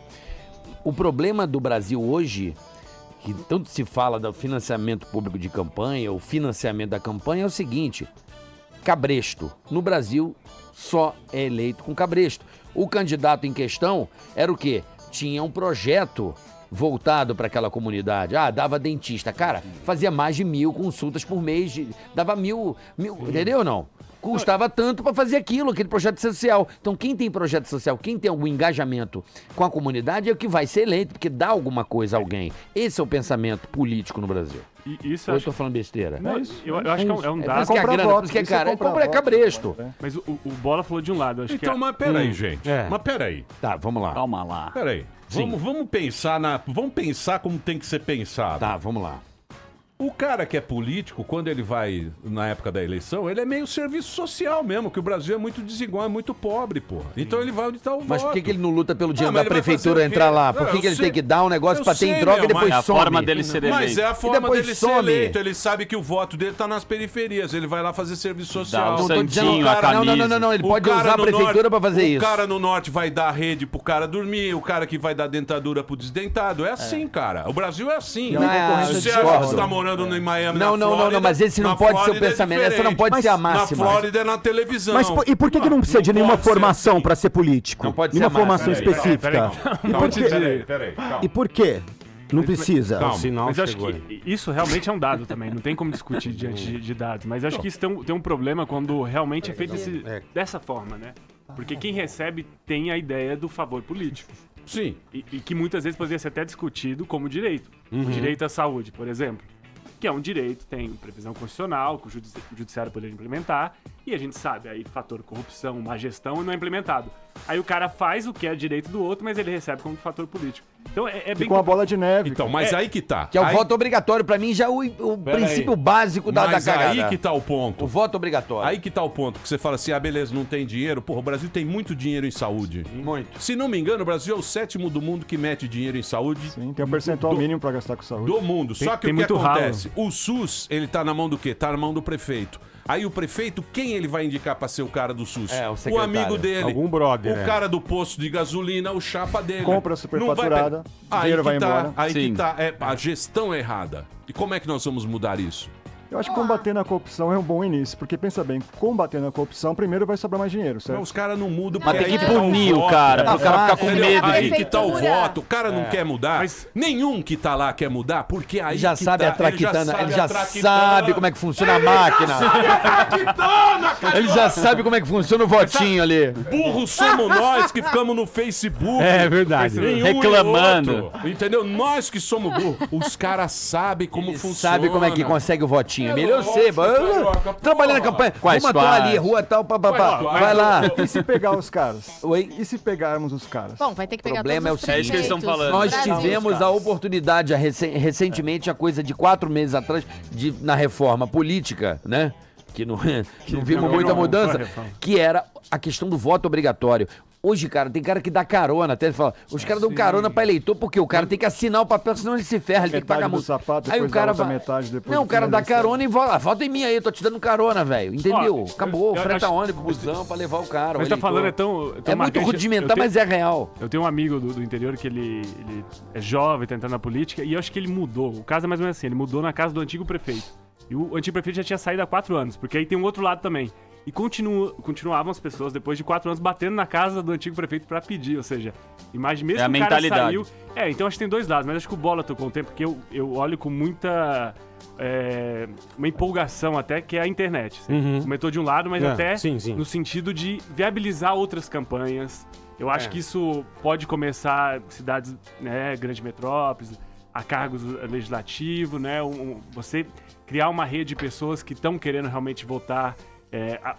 O problema do Brasil hoje, que tanto se fala do financiamento público de campanha, o financiamento da campanha, é o seguinte: cabresto. No Brasil, só é eleito com cabresto. O candidato em questão era o quê? Tinha um projeto voltado para aquela comunidade. Dava dentista. Cara, fazia mais de 1.000 consultas por mês. Dava mil, entendeu ou não? Custava tanto para fazer aquele projeto social. Então, quem tem projeto social, quem tem algum engajamento com a comunidade é o que vai ser eleito, porque dá alguma coisa a alguém. Esse é o pensamento político no Brasil. Isso Ou eu tô falando besteira? Não, eu acho que é um dado. Por isso que a grana, por isso que é cara, é cabresto. Mas o Bola falou de um lado. Acho Então, que mas peraí, gente. Mas peraí. Tá, vamos lá. Calma lá. Peraí. Vamos pensar como tem que ser pensado. Tá, vamos lá. O cara que é político, quando ele vai na época da eleição, ele é meio serviço social mesmo, que o Brasil é muito desigual, é muito pobre, porra. Então ele vai onde tá o voto. Mas por que ele não luta pelo dinheiro da prefeitura entrar lá? Por que ele tem que dar um negócio pra ter em troca e depois some? É a forma dele ser eleito. Mas é a forma dele ser eleito. Ele sabe que o voto dele tá nas periferias. Ele vai lá fazer serviço social. Dá o santinho, a camisa. Não. Ele pode usar a prefeitura pra fazer isso. O cara no norte vai dar rede pro cara dormir, o cara que vai dar dentadura pro desdentado. É assim, cara. O Brasil é assim. Se você tá morando em Miami, Não, mas esse não pode ser o pensamento. Essa não pode ser a máxima. Na Flórida é na televisão. Mas e por que não precisa de nenhuma formação para ser político? Não pode ser nenhuma formação específica. Peraí, E por quê? Não precisa. Mas eu acho que isso realmente é um dado também. Não tem como discutir diante de dados. Mas acho que isso tem um problema quando realmente é feito dessa forma, né? Porque quem recebe tem a ideia do favor político. Sim. E que muitas vezes poderia ser até discutido como direito. O direito à saúde, por exemplo. Que é um direito, tem previsão constitucional, que o judiciário poderia implementar, e a gente sabe, aí fator corrupção, má gestão, não é implementado. Aí o cara faz o que é direito do outro, mas ele recebe como fator político. Então é bem... Com a bola de neve. Então, mas aí que tá. Que é o voto obrigatório, pra mim, já é o princípio básico da cagada. Mas aí que tá o ponto. O voto obrigatório. Aí que tá o ponto, que você fala assim, beleza, não tem dinheiro. Porra, o Brasil tem muito dinheiro em saúde. Muito. Se não me engano, o Brasil é o 7º do mundo que mete dinheiro em saúde. Sim, tem um percentual mínimo pra gastar com saúde. Do mundo. Só que o que acontece? O SUS, ele tá na mão do quê? Tá na mão do prefeito. Aí o prefeito, quem ele vai indicar pra ser o cara do SUS? O amigo dele. Algum brother. O cara do posto de gasolina, o chapa dele. Compra superfaturada, o dinheiro vai embora. Aí que tá. A gestão é errada. E como é que nós vamos mudar isso? Eu acho que combater a corrupção é um bom início, porque pensa bem, combatendo a corrupção, primeiro vai sobrar mais dinheiro, certo? Mas os caras não mudam. Mas porque tem que aí tá punir o voto. cara, pro cara ficar com medo. Aí de- que tá o voto. O cara não É. quer mudar. Nenhum que tá lá quer mudar, porque aí Já que sabe tá, a traquitana, ele já traquitana. sabe como é que funciona a máquina. Ele já sabe como é que funciona o votinho ali. Burros somos nós que ficamos no Facebook. É verdade. Nenhum Reclamando. e outro. Entendeu? Nós que somos burros. Os caras sabem como funciona. Sabe como é que consegue o votinho? Melhor eu sei. Eu trabalhando na campanha. Quais Uma quais? ali, rua tal, papapá. Quais Vai lá. E se pegar os caras? Oi? E se pegarmos os caras? Bom, vai ter que O pegar problema é o todos os seguinte, que eles estão prefeitos falando. do nós Brasil. tivemos a oportunidade recentemente, a coisa de 4 meses atrás, na reforma política, né? Que não vimos muita mudança, que era a questão do voto obrigatório. Hoje, cara, tem cara que dá carona, até fala, os caras dão carona pra eleitor, porque o cara tem que assinar o papel, senão ele se ferra, ele tem que pagar Metade do multa. sapato, Aí o depois da cara outra vai... metade, depois Não, do o cara dá finalizar. carona e volta em mim aí, eu tô te dando carona, velho. Entendeu? Ó, Acabou, eu freta acho- ônibus, busão pra levar o cara. Mas o tá eleitor. falando, é tão É muito marcante. rudimentar, mas é real. Eu tenho um amigo do interior que ele é jovem, tá entrando na política, e eu acho que ele mudou. O caso é mais ou menos assim, ele mudou na casa do antigo prefeito. E o antigo prefeito já tinha saído há 4 anos, porque aí tem um outro lado também. E continuavam as pessoas, depois de 4 anos, batendo na casa do antigo prefeito pra pedir. Ou seja, imagine mesmo É a que o cara mentalidade. saiu... então acho que tem dois lados, mas acho que o Bola tocou um tempo que eu olho com muita... uma empolgação até, que é a internet. Assim. Comentou de um lado, mas até sim. no sentido de viabilizar outras campanhas. Eu acho que isso pode começar em cidades, né, grandes metrópoles, a cargos legislativos, né? Você criar uma rede de pessoas que estão querendo realmente votar,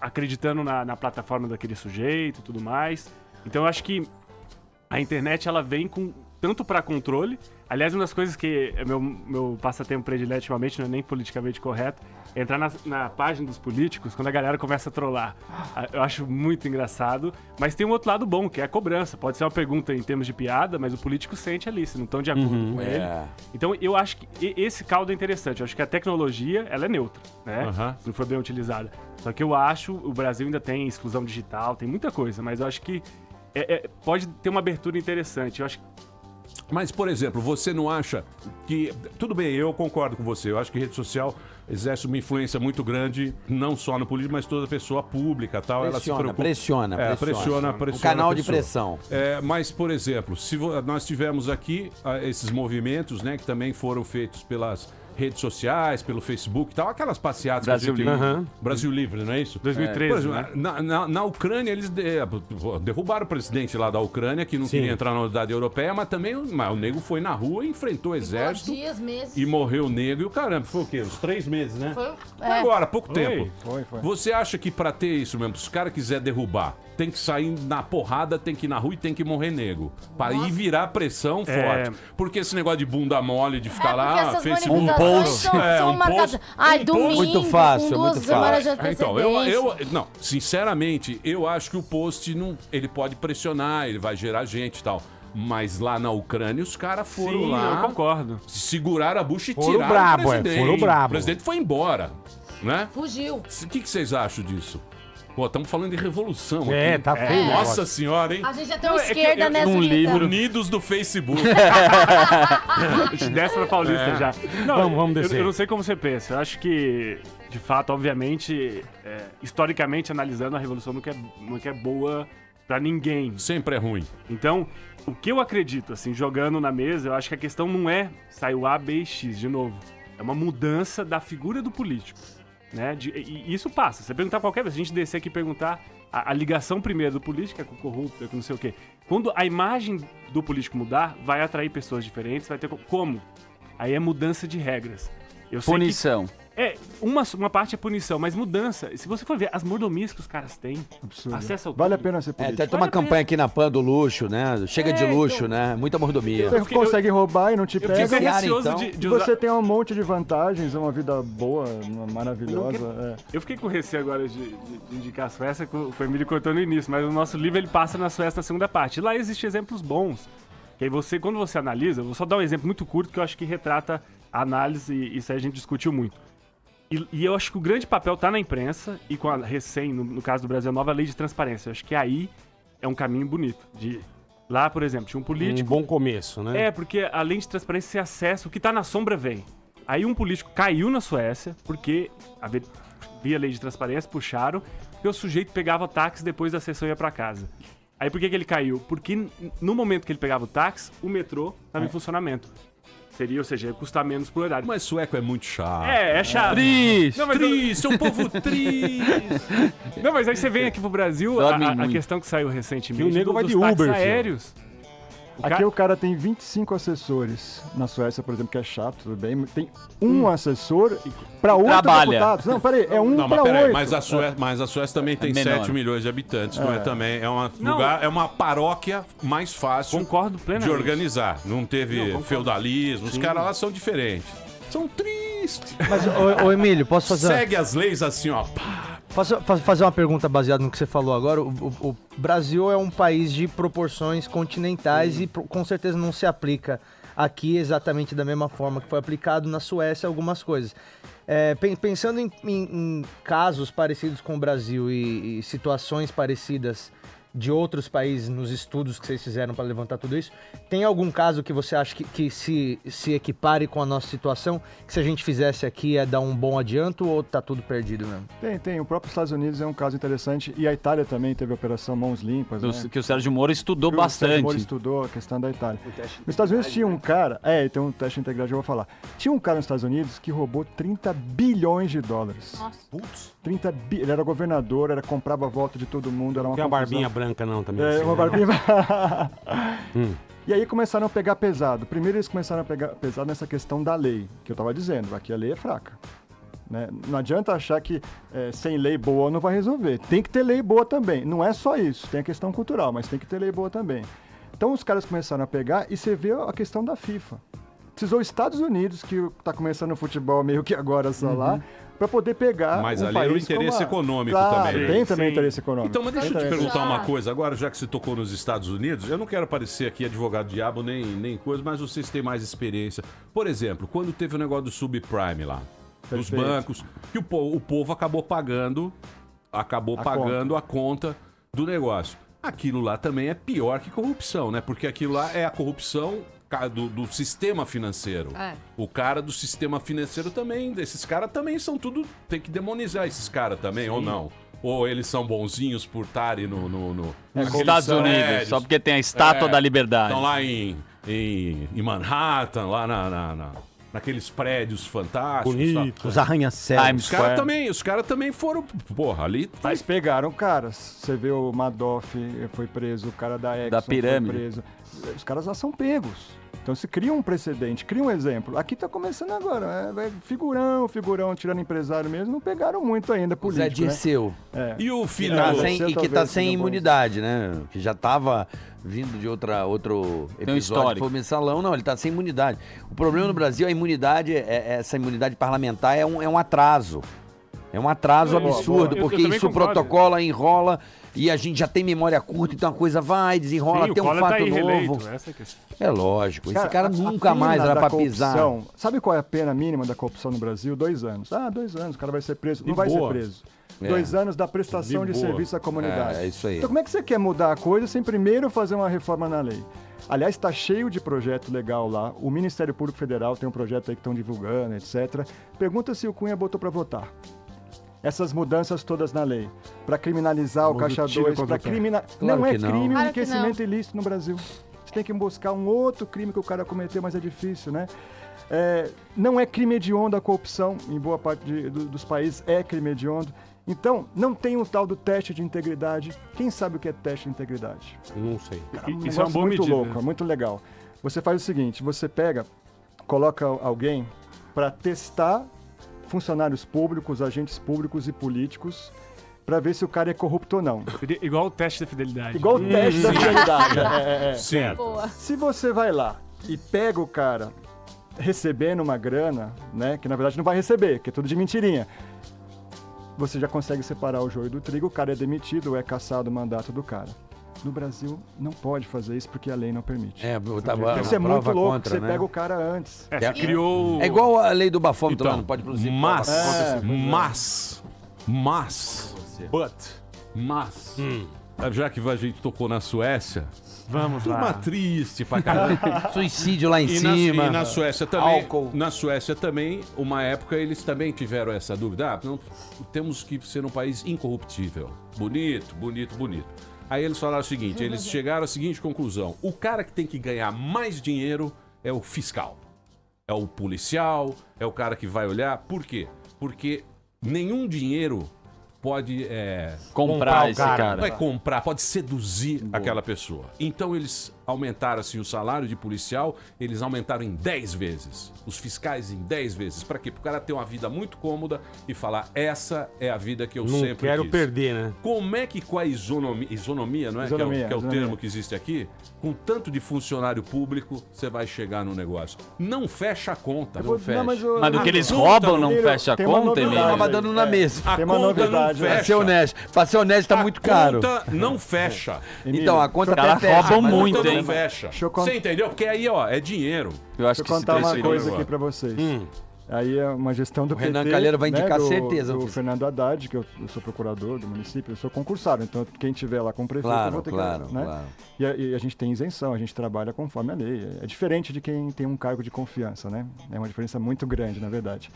acreditando na plataforma daquele sujeito e tudo mais. Então eu acho que a internet ela vem com tanto para controle. Aliás, uma das coisas que é meu passatempo predileto ultimamente, não é nem politicamente correto, é entrar na página dos políticos quando a galera começa a trollar. Eu acho muito engraçado, mas tem um outro lado bom, que é a cobrança. Pode ser uma pergunta em termos de piada, mas o político sente ali, se não estão de acordo com ele. Então eu acho que esse caldo é interessante. Eu acho que a tecnologia, ela é neutra, né? Se não for bem utilizada. Só que eu acho, o Brasil ainda tem exclusão digital, tem muita coisa, mas eu acho que pode ter uma abertura interessante. Eu acho que Mas, por exemplo, você não acha que... Tudo bem, eu concordo com você. Eu acho que rede social exerce uma influência muito grande, não só no político, mas toda pessoa pública e tal. Ela se preocupa... Pressiona. Pressiona Um canal a de pessoa. pressão. Mas, por exemplo, se nós tivemos aqui esses movimentos, né, que também foram feitos pelas redes sociais, pelo Facebook e tal, aquelas passeadas Brasil que a gente... Livre. Brasil Livre, não é isso? 2013, Por exemplo, né? na Ucrânia, eles derrubaram o presidente lá da Ucrânia, que não queria entrar na unidade europeia, mas também o nego foi na rua e enfrentou o exército. Dias, meses. E morreu o negro e o caramba. Foi o quê? Uns 3 meses, né? Foi, Agora, pouco tempo. Foi. Você acha que pra ter isso mesmo, se os caras quiserem derrubar, tem que sair na porrada, tem que ir na rua e tem que morrer negro? Pra ir virar pressão forte. Porque esse negócio de bunda mole, de ficar porque lá, essas Facebook... manifestações são marcadas. Ai, domingo, Muito fácil, com muito 2 semanas de Então, antecedência. não, sinceramente, eu acho que o post não, ele pode pressionar, ele vai gerar gente e tal. Mas lá na Ucrânia os caras foram Sim, lá, eu concordo. Seguraram a bucha e Foram tiraram brabo, o presidente. foram brabo. O presidente foi embora, né? Fugiu. O que vocês acham disso? Pô, estamos falando de revolução É, aqui. tá feio o Nossa negócio. senhora, hein? A gente já tem uma esquerda nessa um vida. livro. Unidos do Facebook. A gente desce pra Paulista já. Não, Vamos descer. Eu não sei como você pensa. Eu acho que, de fato, obviamente, historicamente analisando, a Revolução nunca é boa pra ninguém. Sempre é ruim. Então, o que eu acredito, assim, jogando na mesa, eu acho que a questão não é saiu A, B e X, de novo. É uma mudança da figura do político. Né? E isso passa. Você perguntar qualquer vez, a gente descer aqui e perguntar a ligação primeiro do político é com o corrupto, é com não sei o quê. Quando a imagem do político mudar, vai atrair pessoas diferentes, vai ter como? Aí é mudança de regras. Eu sei Punição. que uma parte é punição, mas mudança. Se você for ver as mordomias que os caras têm, Absurdo. acesso ao Vale a pena ser político. Tem uma campanha aqui na PAN do luxo, né? Chega de luxo, né? Muita mordomia. Você consegue roubar e não te Eu fiquei pega. receoso então. de E usar... você tem um monte de vantagens, uma vida boa, maravilhosa. Eu fiquei com receio agora de indicar a Suécia, que o Emílio cortou no início, mas o nosso livro ele passa na Suécia na segunda parte. E lá existem exemplos bons. Que aí quando você analisa, vou só dar um exemplo muito curto que eu acho que retrata a análise, e isso aí a gente discutiu muito. E eu acho que o grande papel tá na imprensa e com a no caso do Brasil, a nova lei de transparência. Eu acho que aí é um caminho bonito. Lá, por exemplo, tinha um político... Um bom começo, né? Porque a lei de transparência você acessa, o que tá na sombra vem. Aí um político caiu na Suécia, porque via lei de transparência, puxaram, e o sujeito pegava táxi depois da sessão e ia pra casa. Aí por que ele caiu? Porque no momento que ele pegava o táxi, o metrô estava em funcionamento. Ou seja, ia custar menos por horário. Mas sueco é muito chato. É chato. Triste, triste, um povo triste. Não, mas aí você vem aqui pro Brasil, a questão que saiu recentemente que o nego vai dos de táxis Uber, aéreos. Aqui o cara tem 25 assessores. Na Suécia, por exemplo, que é chato, tudo bem. Tem um assessor para 8 deputados. Não, peraí, é um para 8. Mas a Suécia também tem 7 milhões de habitantes, não é também? É uma paróquia mais fácil de organizar. Não teve feudalismo, os caras lá são diferentes. São tristes. Mas, ô Emílio, posso fazer... Segue as leis assim, ó. Posso fazer uma pergunta baseada no que você falou agora? O Brasil é um país de proporções continentais e com certeza não se aplica aqui exatamente da mesma forma que foi aplicado na Suécia algumas coisas. Pensando em casos parecidos com o Brasil e situações parecidas de outros países nos estudos que vocês fizeram para levantar tudo isso, tem algum caso que você acha que se equipare com a nossa situação, que se a gente fizesse aqui ia dar um bom adianto ou tá tudo perdido mesmo? Tem. O próprio Estados Unidos é um caso interessante e a Itália também teve a Operação Mãos Limpas, né? Que o Sérgio Moro estudou O bastante. Sérgio Moro estudou a questão da Itália. Nos Estados Unidos tinha um cara... tem um teste integral, já vou falar. Tinha um cara nos Estados Unidos que roubou 30 bilhões de dólares. Nossa. Putz. Ele era governador, comprava a volta de todo mundo, era uma Tem a confusão. barbinha branca não também. Uma barbinha... E aí começaram a pegar pesado. Primeiro eles começaram a pegar pesado nessa questão da lei, que eu estava dizendo. Aqui a lei é fraca. Né? Não adianta achar que sem lei boa não vai resolver. Tem que ter lei boa também. Não é só isso. Tem a questão cultural, mas tem que ter lei boa também. Então os caras começaram a pegar e você vê a questão da FIFA. Precisou os Estados Unidos, que está começando o futebol meio que agora só lá, para poder pegar Mas um ali país é o interesse econômico também. Tem também interesse econômico. Então, mas deixa eu te perguntar uma coisa. Agora, já que você tocou nos Estados Unidos, eu não quero parecer aqui advogado diabo nem coisa, mas vocês têm mais experiência. Por exemplo, quando teve o negócio do subprime lá, dos bancos, que o povo acabou pagando a conta do negócio. Aquilo lá também é pior que corrupção, né? Porque aquilo lá é a corrupção do sistema financeiro. O cara do sistema financeiro também, esses caras também são tudo, tem que demonizar esses caras também, ou não? Ou eles são bonzinhos por estarem nos Estados Unidos, só porque tem a Estátua da Liberdade. Estão lá em Manhattan, lá naqueles prédios fantásticos. Bonito. Os arranha-céus. Os caras também foram, porra, ali... Mas pegaram caras. Você vê o Madoff foi preso, o cara da Exxon da pirâmide. foi preso. Os caras lá são pegos. Então se cria um precedente, cria um exemplo. Aqui tá começando agora. Figurão, tirando empresário mesmo. Não pegaram muito ainda político, Zé Dirceu. Né? E o filho... E que tá sem imunidade, né? Que já tava vindo de outro episódio. Foi o Mensalão, não, ele tá sem imunidade. O problema no Brasil, a imunidade, essa imunidade parlamentar é um atraso. É um atraso absurdo, porque isso protocola, enrola, e a gente já tem memória curta, então a coisa vai, desenrola, tem um fato novo. É lógico, esse cara nunca mais era pra pisar. Sabe qual é a pena mínima da corrupção no Brasil? 2 anos. 2 anos, o cara vai ser preso. Não vai ser preso. 2 anos da prestação de serviço à comunidade. É isso aí. Então como é que você quer mudar a coisa sem primeiro fazer uma reforma na lei? Aliás, está cheio de projeto legal lá. O Ministério Público Federal tem um projeto aí que estão divulgando, etc. Pergunta se o Cunha botou para votar. Essas mudanças todas na lei. Para criminalizar o Caixa 2, para criminalizar... Não é crime o enriquecimento ilícito no Brasil. Você tem que buscar um outro crime que o cara cometeu, mas é difícil, né? Não é crime hediondo a corrupção. Em boa parte dos países é crime hediondo. Então, não tem um tal do teste de integridade. Quem sabe o que é teste de integridade? Não sei. Isso é uma boa muito medida. louco, muito legal. Você faz o seguinte, você coloca alguém para testar funcionários públicos, agentes públicos e políticos, para ver se o cara é corrupto ou não. Seria igual o teste da fidelidade. Igual o teste da fidelidade. Certo. Boa. Se você vai lá e pega o cara recebendo uma grana, né, que na verdade não vai receber, que é tudo de mentirinha, você já consegue separar o joio do trigo, o cara é demitido ou é cassado o mandato do cara. No Brasil, não pode fazer isso porque a lei não permite. Isso é muito louco, você pega o cara antes. Você criou... É igual a lei do bafômetro, não pode produzir. Mas, já que a gente tocou na Suécia, Vamos Turma lá. triste pra caramba. Suicídio lá em cima. E na Suécia também. Álcool. Na Suécia também, uma época, eles também tiveram essa dúvida. Não, temos que ser um país incorruptível. Bonito, bonito, bonito. Aí eles falaram o seguinte, eles chegaram à seguinte conclusão. O cara que tem que ganhar mais dinheiro é o fiscal. É o policial, é o cara que vai olhar. Por quê? Porque nenhum dinheiro pode comprar esse cara. Não é comprar, pode seduzir aquela pessoa. Então eles aumentaram assim o salário de policial, eles aumentaram em 10 vezes. Os fiscais em 10 vezes. Pra quê? Pro cara ter uma vida muito cômoda e falar, essa é a vida que eu Não sempre quero quis. perder, né? Como é que com a isonomia, não é? Isonomia, que é o isonomia. termo que existe aqui, com tanto de funcionário público, você vai chegar no negócio. Não fecha a conta. Não, mas Mas do que eles conta roubam não Emílio, fecha a tem uma conta, novidade. Emílio? Tava dando na mesa. A Tem uma conta não novidade, né? Pra ser fecha. honesto. Pra ser honesto, tá muito caro. A conta não fecha. Então, a conta Os caras até fecha, roubam mas- muito, A conta hein? não fecha. Deixa eu cont- Você entendeu? Porque aí, ó, é dinheiro. Eu acho Deixa eu que contar esse uma trecho coisa agora. aqui pra vocês. Aí é uma gestão do O Renan PT, Calheiro vai indicar do, certeza, do Francisco. Fernando Haddad, que eu sou procurador do município, eu sou concursado, então quem tiver lá com o prefeito, Claro, eu vou ter claro, que... Né? claro. E a gente tem isenção, a gente trabalha conforme a lei. É diferente de quem tem um cargo de confiança, né? É uma diferença muito grande, na verdade.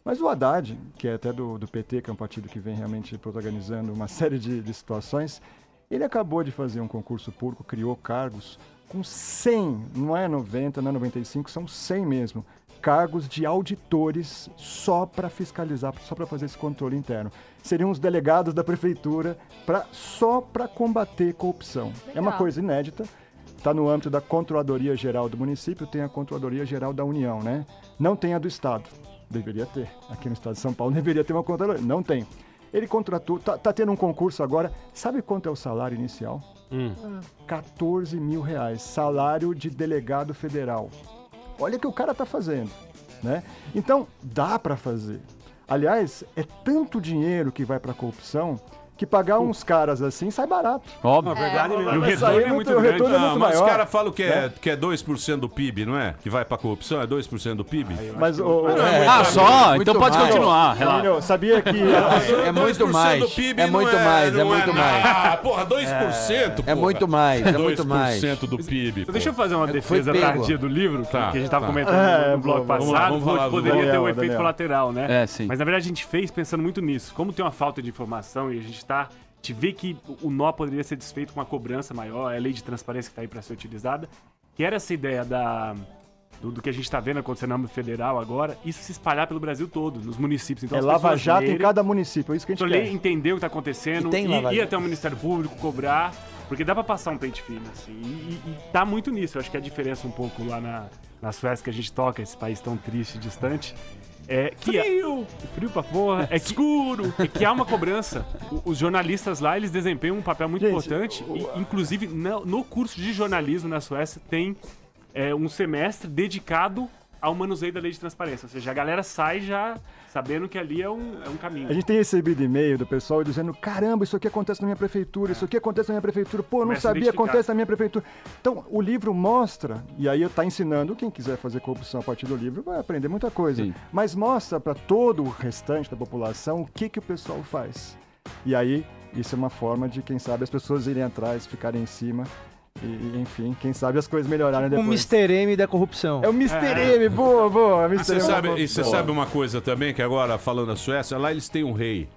Mas o Haddad, que é até do PT, que é um partido que vem realmente protagonizando uma série de situações, ele acabou de fazer um concurso público, criou cargos com 100, não é 90, não é 95, são 100 mesmo, cargos de auditores só para fiscalizar, só para fazer esse controle interno. Seriam os delegados da prefeitura só para combater corrupção. É uma Legal. coisa inédita. Está no âmbito da Controladoria Geral do município, tem a Controladoria Geral da União, né? Não tem a do Estado. Deveria ter. Aqui no Estado de São Paulo deveria ter uma Controladoria. Não tem. Ele contratou, tá tendo um concurso agora. Sabe quanto é o salário inicial? 14 mil reais. Salário de delegado federal. Olha o que o cara tá fazendo, né? Então, dá para fazer. Aliás, é tanto dinheiro que vai para corrupção que pagar uns caras assim sai barato. Óbvio. Verdade mesmo. E o Vai retorno sair é muito o grande. retorno é muito Mas os maior. caras falam que é 2% do PIB, não é? Que vai pra corrupção, é 2% do PIB? Mas Só? muito Então pode mais. continuar. Relaxa. Emílio, sabia que É muito 2% mais. do PIB É muito não mais, é não muito mais. Ah, porra, 2%, porra. É muito mais, é muito mais. 2% do PIB, Deixa eu fazer uma defesa pego. tardia do livro, Tá, que a gente tava tá. comentando no blog Vamos passado. lá, vamos falar do Poderia ter Daniel, um efeito Daniel. colateral, né? É, sim. Mas na verdade a gente fez pensando muito nisso. Como tem uma falta de informação e a gente vê que o nó poderia ser desfeito com uma cobrança maior, é a lei de transparência que tá aí para ser utilizada, que era essa ideia do que a gente tá vendo acontecer no âmbito federal agora, isso se espalhar pelo Brasil todo, nos municípios. Então, é as Lava pessoas Jato em lerem, cada município, é isso que a gente quer. entender o que tá acontecendo, E tem Lava ir Jato. até o Ministério Público, cobrar, porque dá pra passar um pente fino, assim, e tá muito nisso. Eu acho que a diferença um pouco lá na Suécia que a gente toca, esse país tão triste e distante, é que frio pra porra, é que, escuro, é que há uma cobrança. Os jornalistas lá, eles desempenham um papel muito importante, e, inclusive no curso de jornalismo na Suécia tem um semestre dedicado ao manuseio da lei de transparência, ou seja, a galera sai já sabendo que ali é um caminho. A gente tem recebido e-mail do pessoal dizendo, caramba, isso aqui acontece na minha prefeitura, isso aqui acontece na minha prefeitura, pô, eu não Começa a sabia, identificar. acontece na minha prefeitura. Então, o livro mostra, e aí tá ensinando, quem quiser fazer corrupção a partir do livro vai aprender muita coisa, Sim. mas mostra para todo o restante da população o que o pessoal faz. E aí, isso é uma forma de, quem sabe, as pessoas irem atrás, ficarem em cima, e enfim, quem sabe as coisas melhorarem O depois. Mr. M da corrupção. É o Mr. M, boa, Mr. Você M. sabe, boa. e você sabe uma coisa também, que agora, falando da Suécia, lá eles têm um rei.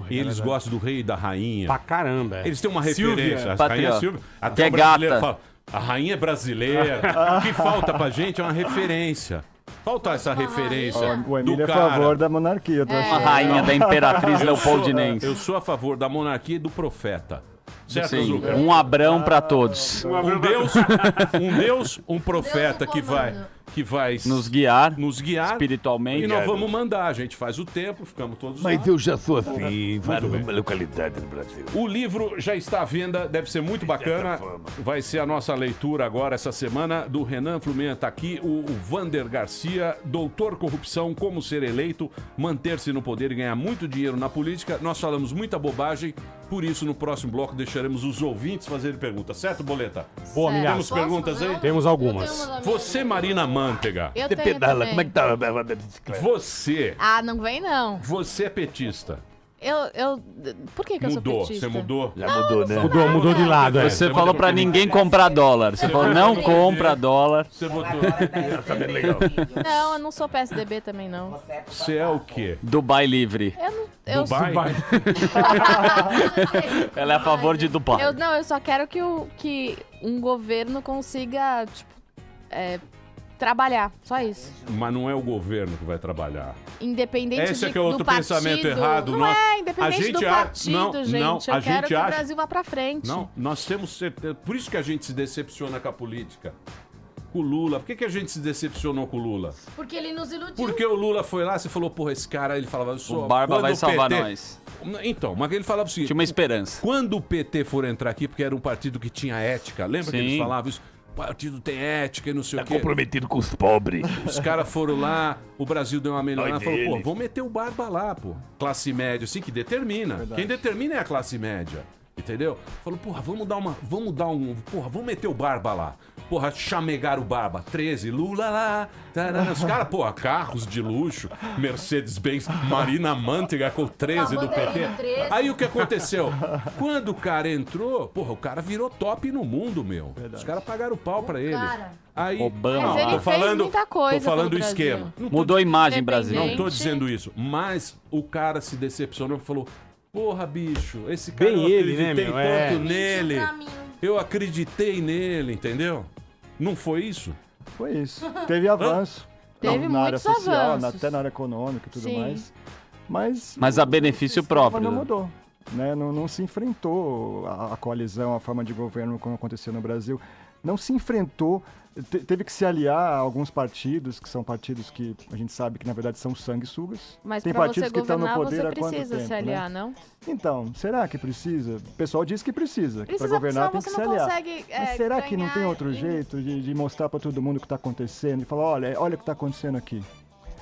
E eles gostam do rei e da rainha. Pra caramba. Eles têm uma Silvia. referência. A rainha Patriota. Silvia. Que Até é o brasileiro gata. fala, a rainha é brasileira. O que falta pra gente é uma referência. Falta essa referência O Emílio do é a cara. favor da monarquia, eu tô Uma achando. rainha da Imperatriz Leopoldinense. Eu sou a favor da monarquia e do profeta. Certo, Sim, Zucca? um Abrão pra todos. Um Deus, um profeta que vai Nos guiar nos guiar espiritualmente. e nós vamos mandar. A gente faz o tempo, ficamos todos lá. Mas eu já sou assim, várias bem. localidades no Brasil. O livro já está à venda, deve ser muito bacana. Vai ser a nossa leitura agora, essa semana, do Renan Fluminense. Está aqui o Vander Garcia, Doutor Corrupção, Como Ser Eleito, Manter-se no Poder e Ganhar Muito Dinheiro na Política. Nós falamos muita bobagem, por isso no próximo bloco deixaremos os ouvintes fazerem perguntas. Certo, Boleta? Boa, Certo. milhares. Temos perguntas aí? Temos algumas. Você, Marina Mantega, Eu Você tenho pedala, também. como é que tá a bicicleta? você Ah, não vem não. é petista. Por que eu sou petista? Você mudou? Já mudou, né? Mudou de lado, é. Você falou pra ninguém comprar dólar. Você falou, não compra dólar. Você votou. Tá bem legal. Não, eu não sou PSDB também, não. Você é o quê? Dubai livre. Eu Dubai? Ela é a favor de Dubai. eu só quero que um governo consiga, trabalhar, só isso. Mas não é o governo que vai trabalhar. Independente Esse é que é do outro partido. pensamento errado. Não Nós, é, independente do partido, gente. Não, eu quero que o acha... Brasil vá pra frente. Não, nós temos certeza. Por isso que a gente se decepciona com a política. Com o Lula. Por que a gente se decepcionou com o Lula? Porque ele nos iludiu. Porque o Lula foi lá, você falou, porra, esse cara, ele falava... O Barba vai salvar nós. Então, mas ele falava o seguinte... Tinha uma esperança. Quando o PT for entrar aqui, porque era um partido que tinha ética, lembra que eles falavam isso? O partido tem ética e não sei o quê. Comprometido com os pobres. Os caras foram lá, o Brasil deu uma melhorada, falou, dele. pô, vamos meter o Barba lá, pô. Classe média, assim, que determina. Verdade. Quem determina é a classe média. Entendeu? Falou, porra, vamos meter o Barba lá. Porra, chamegar o Barba, 13, Lula lá. Tarana. Os caras, porra, carros de luxo, Mercedes-Benz, Marina Manteiga com 13 do PT. Aí o que aconteceu? Quando o cara entrou, porra, o cara virou top no mundo, meu. Verdade. Os caras pagaram o pau pra ele. Aí, Obama. Mas ele fez muita coisa tô falando do pelo esquema. Mudou a imagem, Brasil. Não tô dizendo isso, mas o cara se decepcionou e falou: porra, bicho, esse cara Bem eu ele, né, acreditei meu? tanto nele. Eu acreditei nele, entendeu? Não foi isso? Foi isso. Teve avanço. Teve na área muitos social, avanços. até na área econômica e tudo Sim. mais. Mas a benefício próprio. Não né? mudou. Né? Não se enfrentou a coalizão, a forma de governo como aconteceu no Brasil. Não se enfrentou. Teve que se aliar a alguns partidos, que são partidos que a gente sabe que na verdade são sanguessugas. Mas Tem pra partidos você que estão no governar, poder você há quanto precisa tempo, se aliar, né? não? Então, será que precisa? O pessoal diz que precisa. Que para Precisa, governar senão tem que você se não aliar. consegue, Mas será que não tem ganhar outro jeito de mostrar para todo mundo o que está acontecendo? De falar, olha o que está acontecendo aqui.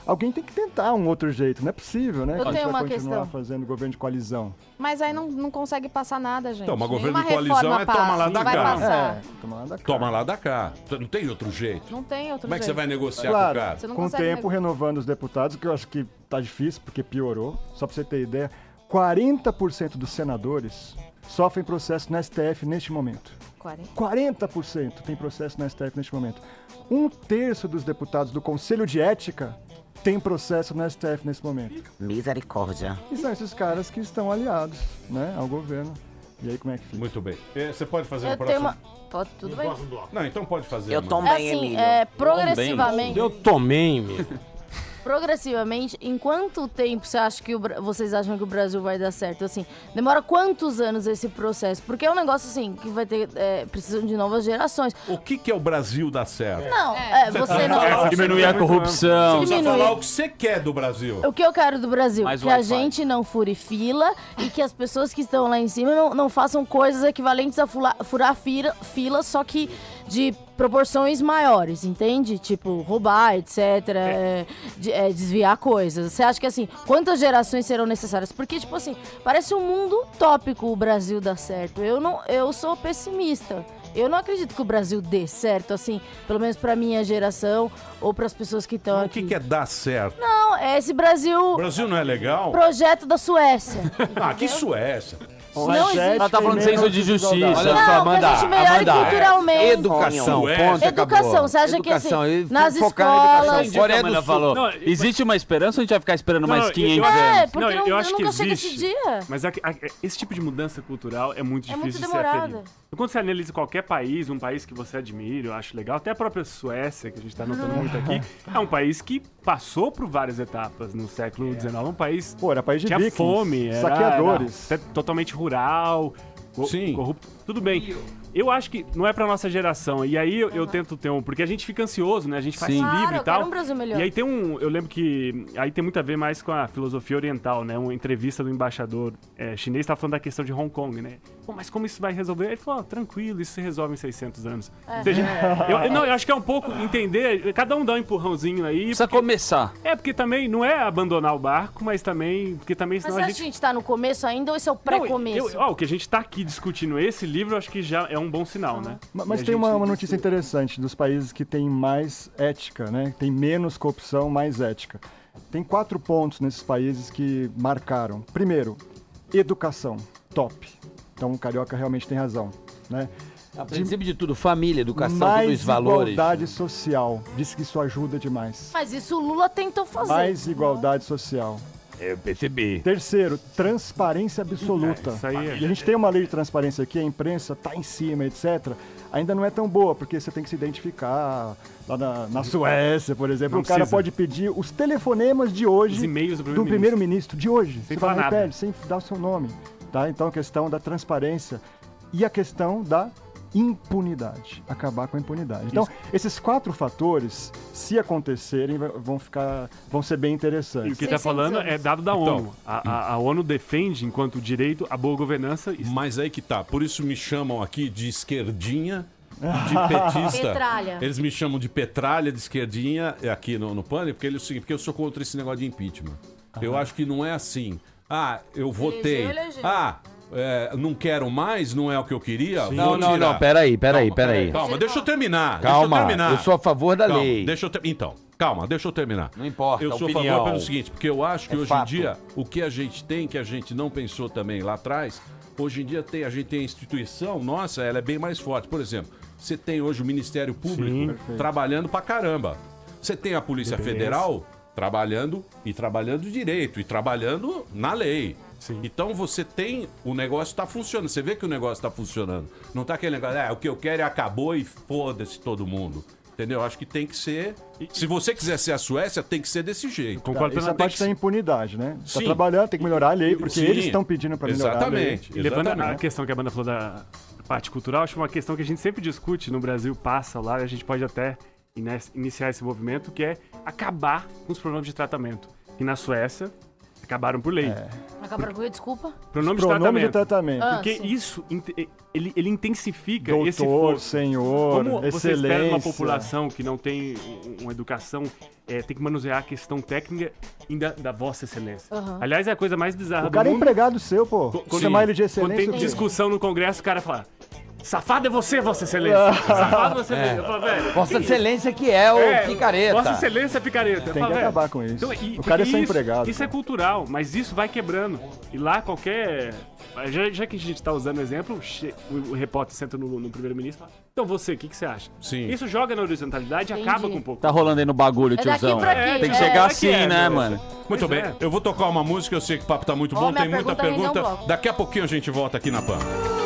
Alguém tem que tentar um outro jeito. Não é possível, né? Eu que a gente tenho vai uma continuar questão. fazendo governo de coalizão. Mas aí não consegue passar nada, gente. Então, mas governo Nenhuma de coalizão reforma é toma lá passa, da vai cá. passar. Toma lá da cá. Toma lá da cá. Não tem outro jeito. Não tem outro Como é que jeito. você vai negociar Claro, com o cara? Você não com o consegue tempo renovando os deputados, que eu acho que tá difícil, porque piorou. Só para você ter ideia, 40% dos senadores sofrem processo no STF neste momento. 40% tem processo no STF neste momento. 1/3 dos deputados do Conselho de Ética tem processo no STF nesse momento. Misericórdia. E são esses caras que estão aliados, né, ao governo. E aí como é que fica? Muito bem. Você pode fazer Eu o tenho próximo? uma... Pode, tudo bem. Não, então pode fazer. Eu mano. também, Assim, Emílio. progressivamente... Eu tomei, meu. Progressivamente, em quanto tempo você acha que vocês acham que o Brasil vai dar certo? Assim, demora quantos anos esse processo? Porque é um negócio assim que vai ter precisam de novas gerações. O que é o Brasil dar certo? Não, você não. Diminuir a corrupção. Você precisa falar o que você quer do Brasil. O que eu quero do Brasil? Mais Que a Wi-Fi. gente não fure fila e que as pessoas que estão lá em cima não façam coisas equivalentes a furar fila, só que de proporções maiores, entende? Tipo, roubar, etc. Desviar coisas. Você acha que, assim, quantas gerações serão necessárias? Porque, tipo assim, parece um mundo utópico o Brasil dar certo. Eu sou pessimista. Eu não acredito que o Brasil dê certo, assim, pelo menos pra minha geração ou pras pessoas que estão O aqui. que é dar certo? Não, é esse Brasil... O Brasil não é legal? Projeto da Suécia. Ah, que Suécia. Não existe. Ela tá falando senso de justiça. Olha Não, só, que Amanda. a gente melhore culturalmente. Educação, ponto, Educação, acabou. você acha Educação, que e assim, nas focar na educação. escolas... Coreia do Ela Sul. falou, Não, existe uma esperança ou a gente vai ficar esperando mais 500 acho- anos? porque eu acho eu que nunca chega existe, esse dia. Mas esse tipo de mudança cultural é muito É difícil muito de ser demorada. aferido. Quando você analisa qualquer país, um país que você admira, eu acho legal, até a própria Suécia, que a gente tá notando muito aqui, é um país que passou por várias etapas no século XIX. Um país Pô, era país de tinha vikings, fome, era saqueadores. até totalmente rural, Sim. corrupto. Tudo bem. Eu acho que não é pra nossa geração. E aí eu tento ter porque a gente fica ansioso, né? A gente faz Sim. livro Claro, e eu tal. quero um Brasil melhor. E aí eu lembro que aí tem muito a ver mais com a filosofia oriental, né? Uma entrevista do embaixador chinês tava falando da questão de Hong Kong, né? Pô, mas como isso vai resolver? Ele falou, tranquilo, isso se resolve em 600 anos. Ou seja, eu acho que é um pouco entender, cada um dá um empurrãozinho aí. Precisa começar. Porque também não é abandonar o barco, mas também, porque também Mas senão você a acha que a gente... gente tá no começo ainda ou esse é o pré-começo? O que a gente tá aqui discutindo esse livro, eu acho que já é um bom sinal, né? Mas E a tem gente- uma notícia interessante dos países que têm mais ética, né? Tem menos corrupção, mais ética. Tem 4 pontos nesses países que marcaram. Primeiro, educação, top. Então o carioca realmente tem razão, né? A princípio de tudo, família, educação, mais todos os valores. igualdade social. Diz que isso ajuda demais. Mas isso o Lula tentou fazer. Mais igualdade social. Eu percebi. Terceiro, transparência absoluta. Isso aí é. E a gente tem uma lei de transparência aqui, a imprensa tá em cima, etc. Ainda não é tão boa, porque você tem que se identificar. Lá na Suécia, por exemplo, Não o cara precisa. pode pedir os telefonemas de hoje Os e-mails do do primeiro-ministro de hoje. Sem Você falar vai lá e nada. pede, sem dar o seu nome. Tá? Então a questão da transparência e a questão da impunidade. Acabar com a impunidade. Então, esses 4 fatores, se acontecerem, vão ser bem interessantes. E o que está falando é dado da ONU. A ONU defende, enquanto direito, a boa governança. Mas aí que tá. Por isso me chamam aqui de esquerdinha, de petista. Petralha. Eles me chamam de petralha, de esquerdinha, aqui no Pânico, porque eu sou contra esse negócio de impeachment. Eu acho que não é assim. Ah, eu votei. Elegeu. Não quero mais, não é o que eu queria. Sim. Vou Não, tirar. peraí. Calma, deixa eu terminar. Calma, eu sou a favor da lei. Então, calma, deixa eu terminar. Não importa, Eu sou a opinião. favor pelo seguinte, porque eu acho que É hoje fato. em dia, o que a gente tem, que a gente não pensou também lá atrás, hoje em dia a gente tem a instituição, nossa, ela é bem mais forte. Por exemplo, você tem hoje o Ministério Público trabalhando pra caramba. Você tem a Polícia Federal trabalhando direito e trabalhando na lei. Então você tem, o negócio tá funcionando, você vê que o negócio tá funcionando. Não tá aquele negócio, o que eu quero acabou e foda-se todo mundo. Entendeu? Acho que tem que ser, se você quiser ser a Suécia, tem que ser desse jeito. Concordo essa parte da impunidade, né? Tá Sim. trabalhando, tem que melhorar a lei, porque Sim. eles estão pedindo para melhorar Exatamente. a lei. E levando a questão que a banda falou da parte cultural, acho que uma questão que a gente sempre discute no Brasil, passa lá, e a gente pode até iniciar esse movimento, que é acabar com os pronomes de tratamento. E na Suécia, acabaram por lei. Acabaram com desculpa? Pronome de tratamento. Porque sim. isso, ele intensifica Doutor, esse esforço. senhor, Como você espera uma excelência. população que não tem uma educação, tem que manusear a questão técnica da Vossa Excelência. Aham. Aliás, é a coisa mais bizarra O cara do é mundo. empregado seu, pô. Chamar ele de Quando excelência. tem o quê? discussão no Congresso, o cara fala: safado é você, Vossa Excelência. Safado é você. É. Eu falo, velho, Vossa Excelência que é o picareta. Vossa Excelência é picareta. Eu Tem falo, que velho, acabar com isso. então, O cara é só isso, empregado, Isso é cultural, mas isso vai quebrando. E lá qualquer... Já que a gente tá usando o exemplo, o repórter senta no primeiro-ministro e fala: então você, o que você acha? Sim. Isso joga na horizontalidade e acaba com um pouco. Tá rolando aí no bagulho, É daqui tiozão. pra aqui, Tem que é. chegar Vai que assim, né, meu? mano? Muito Pois bem, é. eu vou tocar uma música, eu sei que o papo tá muito Ó, bom, minha tem muita pergunta rendeu um pergunta. bloco. Daqui a pouquinho a gente volta aqui na PAN.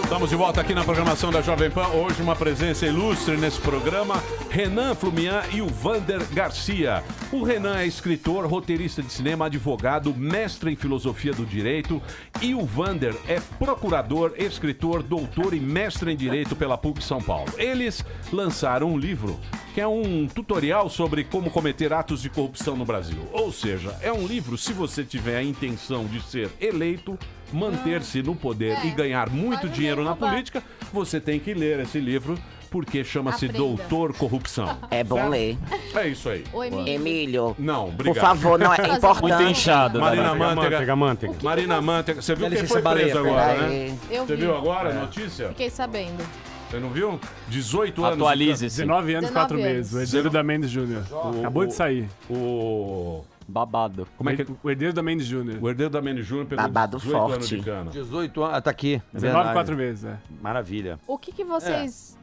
Estamos de volta aqui na programação da Jovem Pan. Hoje uma presença ilustre nesse programa, Renan Flumian e o Vander Garcia. O Renan é escritor, roteirista de cinema, advogado, mestre em filosofia do direito, e o Vander é procurador, escritor, doutor e mestre em direito pela PUC São Paulo. Eles lançaram um livro que é um tutorial sobre como cometer atos de corrupção no Brasil. Ou seja, é um livro, se você tiver a intenção de ser eleito, manter-se no poder e ganhar muito dinheiro na política, você tem que ler esse livro, porque chama-se Aprenda. Doutor Corrupção. É bom Certo? ler. É isso aí. Oi, Emílio. Emílio. Não, Por obrigado. favor, não é importante. Muito inchado, Marina né? Manteiga. Marina Manteiga. Você viu Dá quem licença, foi preso baleia, agora, peraí. né? Eu Você vi. viu agora a notícia? Fiquei sabendo. Você não viu? 18 anos. Atualize-se. 19 anos, 4 19 meses. O anos. herdeiro da Mendes Júnior. Acabou de sair. O... Babado. Como é que... O herdeiro da Mendes Júnior. O herdeiro da Mendes Júnior pegou Babado 18 anos forte. de cana. 18 anos, tá aqui. 19, Verdade. 4 meses, é. Maravilha. O que vocês...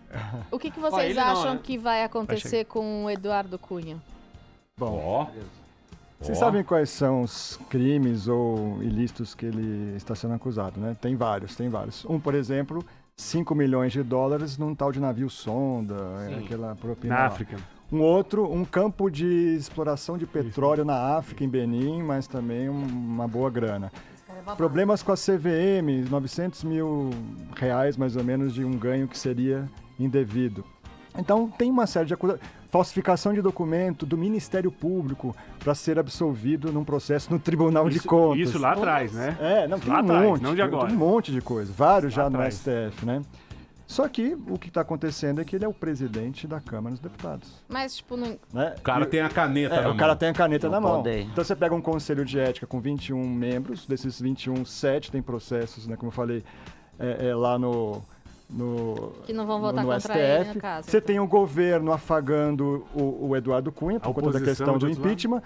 O que vocês ele não, acham né? que vai acontecer com o Eduardo Cunha? Bom, Ó. vocês Ó. sabem quais são os crimes ou ilícitos que ele está sendo acusado, né? Tem vários. Um, por exemplo, 5 milhões de dólares num tal de navio sonda, aquela propina Na lá. África. Um outro, um campo de exploração de petróleo na África, em Benin, mas também uma boa grana. Problemas com a CVM, 900 mil reais mais ou menos de um ganho que seria indevido. Então tem uma série de acusações. Falsificação de documento do Ministério Público para ser absolvido num processo no Tribunal de Contas. Isso lá atrás, né? Não, tem Lá um atrás, monte, não de agora. tem um monte de coisa. Vários Lá já no atrás. STF, né? Só que o que está acontecendo é que ele é o presidente da Câmara dos Deputados. Mas, tipo, não... Né? O cara tem a caneta na O mão. cara tem a caneta na mão. poder. Então você pega um conselho de ética com 21 membros, desses 21, 7 tem processos, né, como eu falei, lá no Que não vão votar no contra STF. ele, no caso. Você tem o governo afagando o Eduardo Cunha, por conta da oposição questão de do outro lado. impeachment.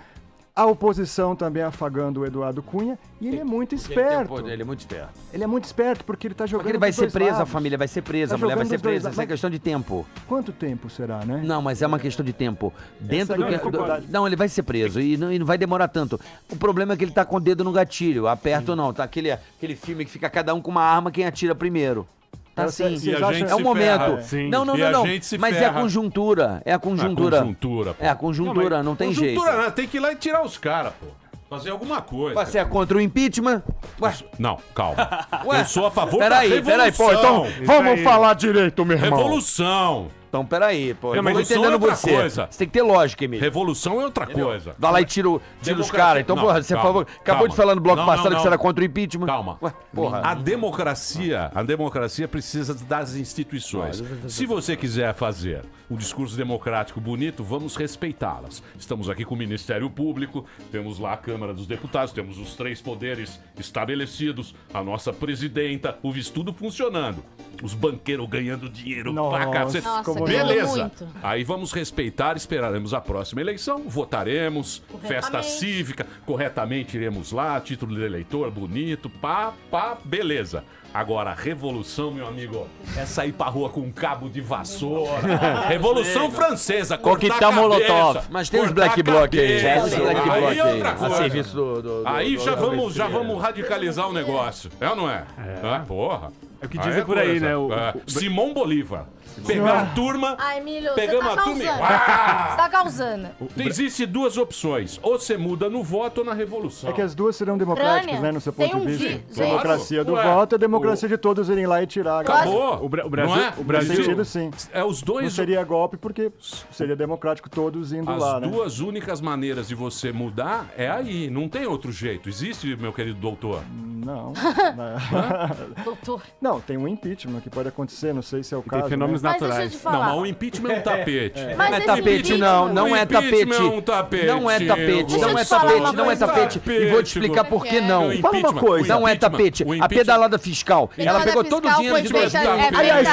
A oposição também afagando o Eduardo Cunha. E ele é muito esperto. Ele é muito esperto. Ele é muito esperto porque ele tá jogando. Porque ele vai dos ser dois preso, a lados. família vai ser presa, Tá a mulher vai jogando ser dos dois presa. lados. Isso é questão de tempo. Quanto tempo será, né? Não, mas é uma questão de tempo. Dentro é do a que. dificuldade. Não, ele vai ser preso e não vai demorar tanto. O problema é que ele tá com o dedo no gatilho. Aperta ou não. Tá aquele filme que fica cada um com uma arma, quem atira primeiro. Tá assim. E a gente É um se momento. ferra. Sim. Não. E a gente se Mas é ferra. a conjuntura. É a conjuntura. É a conjuntura, pô. É a conjuntura, não tem jeito. Conjuntura, não, tem que ir lá e tirar os caras, pô. Fazer alguma coisa. Você é contra o impeachment? Ué? Não, calma. Ué? Eu sou a favor Peraí, da revolução. peraí, pô, então vamos falar direito, meu irmão. Revolução. Então, peraí, pô. Eu não tô Revolução entendendo é outra você. coisa. Você tem que ter lógica, Emílio. Revolução é outra coisa. Vai lá e tira os Democracia- caras. Então, Não, porra, você calma, acabou calma. de falar no bloco Não, passado não, que você não. era contra o impeachment. Calma. Ué, porra. A democracia precisa das instituições. Se você quiser fazer um discurso democrático bonito, vamos respeitá-las. Estamos aqui com o Ministério Público, temos lá a Câmara dos Deputados, temos os 3 poderes estabelecidos, a nossa presidenta, o tudo funcionando. Os banqueiros ganhando dinheiro pra cacete. Nossa, ganhando Beleza. muito. Aí vamos respeitar, esperaremos a próxima eleição, votaremos, festa cívica, corretamente iremos lá, título de eleitor, bonito, beleza. Agora, revolução, meu amigo, é sair pra rua com um cabo de vassoura. Revolução francesa, cortar Coquetel a cabeça. Molotov. Mas tem os cortar black a bloc aí. cabeça. Tem os black bloc Aí é aí. outra A coisa. serviço do Aí do- já do- vamos radicalizar o negócio. É ou não é? É, porra. É o que dizem por aí, né? Simão Bolívar. Pegar a turma... Ai, Emílio, você Pegamos tá a turma e... causando. Ah! Você tá causando. Existem 2 opções. Ou você muda no voto ou na revolução. É que as duas serão democráticas, Crânia, né, no seu tem ponto de um vista. vi- Democracia do Ué, voto e a democracia de todos irem lá e tirar. Acabou. O Brasil, Não é? o Brasil, Nesse sentido, sim. É os dois... Não seria golpe porque seria democrático todos indo As lá, né? duas únicas maneiras de você mudar é aí. Não tem outro jeito. Existe, meu querido doutor? Não. Doutor. Não, tem um impeachment que pode acontecer, não sei se é o tem caso. fenômenos né? Mas deixa eu naturais. te Não, falar. mas o impeachment é um tapete. Mas Não é esse tapete, impeachment- não. Não O é impeachment tapete. é um tapete. Não é tapete. Deixa Não eu é te falar tapete. uma Não é coisa. tapete. E vou te explicar por que não. O Fala uma impeachment- coisa. o Não é impeachment- tapete. o A impeachment- pedalada fiscal. Ela Pedalada pegou todo o fiscal dinheiro foi de feita- brasileiro. é Aliás,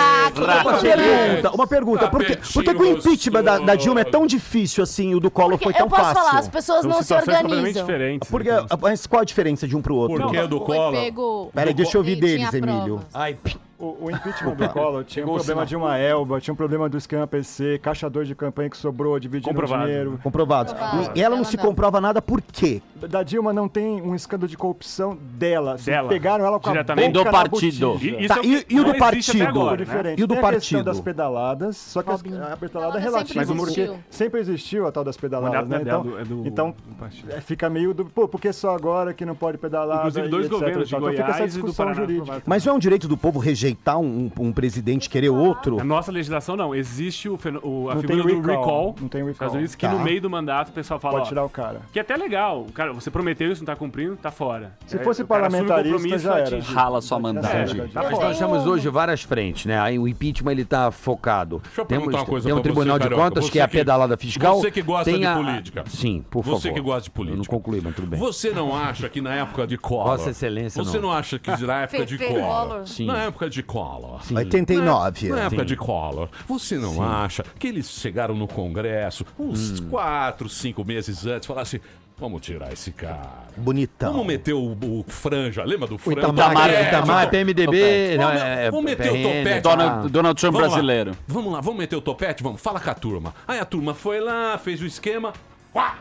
verdade. uma pergunta. Por que o impeachment da Dilma é tão difícil assim e o do Collor foi Eu tão posso fácil? falar, as pessoas São não se situações completamente organizam. diferentes. Porque, então. mas qual a diferença de um pro outro? Por que do Foi Collor? pego... Peraí, deixa eu ouvir Ele deles, tinha Emílio. provas. Ai, O impeachment do Collor tinha um Pegou o problema sinal. de uma elba, tinha um problema do esquema PC, caixador de campanha que sobrou, dividindo o Comprovado. dinheiro. Comprovado. E ela não se comprova nada por quê? Da Dilma não tem um escândalo de corrupção dela. Dela. Pegaram ela com Diretamente. a boca Do na partido. botija. Isso Tá, é o que e o não do existe até partido? agora, né? Diferente. E o do Tem a questão partido? das pedaladas, só que a pedalada é Pedalada sempre relativa, porque existiu. sempre existiu a tal das O pedaladas, mandato né? dela Então, do então partido. fica meio do, pô, por que só agora que não pode pedalar? Inclusive, e 2 etc. governos de Então fica essa Goiás e do discussão Paraná. jurídica. Mas não é um direito do povo rejeitar um presidente, querer outro? Na nossa legislação, não. Existe a Não figura tem do recall. Não tem Nos recall. Estados Unidos, que Tá. no meio do mandato o pessoal fala, Pode ó, tirar o cara. que é até legal. Cara, você prometeu isso, não tá cumprindo, tá fora. Se fosse o cara assume o parlamentarista, compromisso, já era. atinge. Rala sua É, mandante. Tá Mas fora. nós temos hoje várias frentes, né? Aí o impeachment ele tá focado. Deixa eu perguntar uma coisa tem um pra Tribunal você, de Carioca. Contas, Você que é a que- pedalada fiscal. você que gosta tem de a- política. Sim, por favor. Você que gosta de política. Eu não concluí, mas tudo bem. Você não acha que na época de Collor... Vossa Excelência, Você não. não acha que na época de Fefe Collor... Collor. Sim. Na época de Collor... 89. Na época Sim. de Collor, você não acha que eles chegaram no Congresso uns 4, 5 meses antes e falaram assim, vamos tirar esse cara. Bonitão. Vamos meter o Franja, lembra do Franja? Itamar, PMDB, não, Vamos meter o PRN, topete. Donald Trump Vamos lá. brasileiro. Vamos lá, vamos meter o topete, vamos, fala com a turma. Aí a turma foi lá, fez o esquema, uá,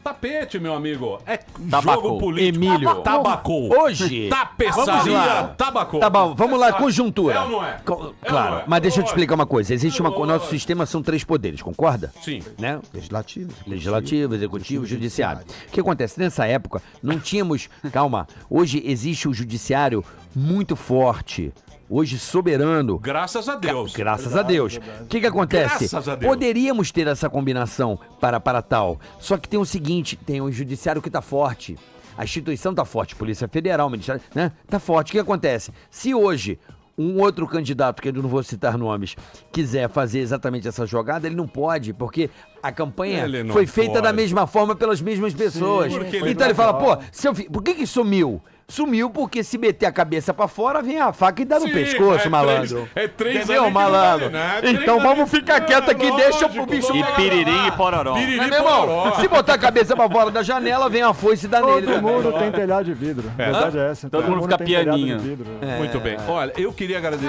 tapete, meu amigo. É Tabacou. jogo político. Emílio. Tabacou. Hoje. Tapeçaria, Vamos lá. tabacou. Tá bom, vamos lá, conjuntura. É ou não é? Claro, não é? mas deixa eu te Lógico. explicar uma coisa. Existe uma. O nosso Lógico. sistema são 3 poderes, concorda? Sim. Né? Legislativo. Legislativo, executivo, judiciário. O que acontece? Nessa época, não tínhamos. Calma. Hoje existe o judiciário muito forte. Hoje soberano. Graças a Deus. Graças a Deus. O que acontece? Graças a Deus. Poderíamos ter essa combinação para tal. Só que tem o seguinte: tem o judiciário que tá forte. A instituição tá forte. Polícia Federal, Ministério, né? Tá forte. O que acontece? Se hoje um outro candidato, que eu não vou citar nomes, quiser fazer exatamente essa jogada, ele não pode, porque a campanha Ele não foi feita pode. da mesma forma pelas mesmas pessoas. porque ele Então ele não fala, pode. pô, por que sumiu? Sumiu porque se meter a cabeça pra fora, vem a faca e dá no Sim, pescoço, malandro. É três Entendeu, ali que malandro? não vale nada. Então vamos ficar quieto aqui, deixa pro bicho... E piririm e pororó. Mas, meu irmão, se botar a cabeça pra fora da janela, vem a foice e dá nele. Todo mundo tem telhado de vidro. A verdade é essa. Todo mundo fica tem telhado de pianinho. vidro. Muito bem. Olha, eu queria agradecer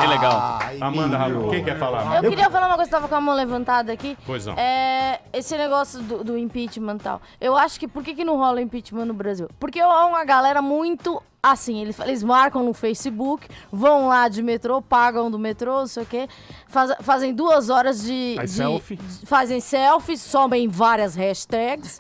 É legal. muito. Amanda Raul, quem quer falar? Eu queria falar uma coisa, tava com a mão levantada aqui. Pois não. Esse negócio do impeachment e tal. Eu acho que, por que não rola impeachment no Brasil? Porque é uma galera muito assim, eles marcam no Facebook, vão lá de metrô, pagam do metrô, não sei o quê, fazem 2 horas fazem selfies, sobem várias hashtags.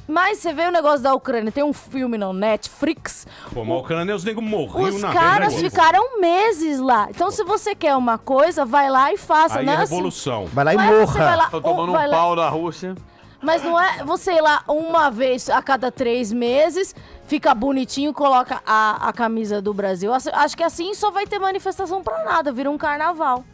Mas você vê o negócio da Ucrânia, tem um filme no Netflix. Pô, mas a Ucrânia, os negros morriam Os na caras rede. ficaram meses lá. Então, se você quer uma coisa, vai lá e faça. Aí não é assim. revolução. Vai lá e Não é você vai morra. lá, Tô tomando vai um lá- pau da Rússia. Mas não é você ir lá uma vez a cada 3 meses, fica bonitinho, coloca a camisa do Brasil. Acho que assim só vai ter manifestação pra nada, vira um carnaval.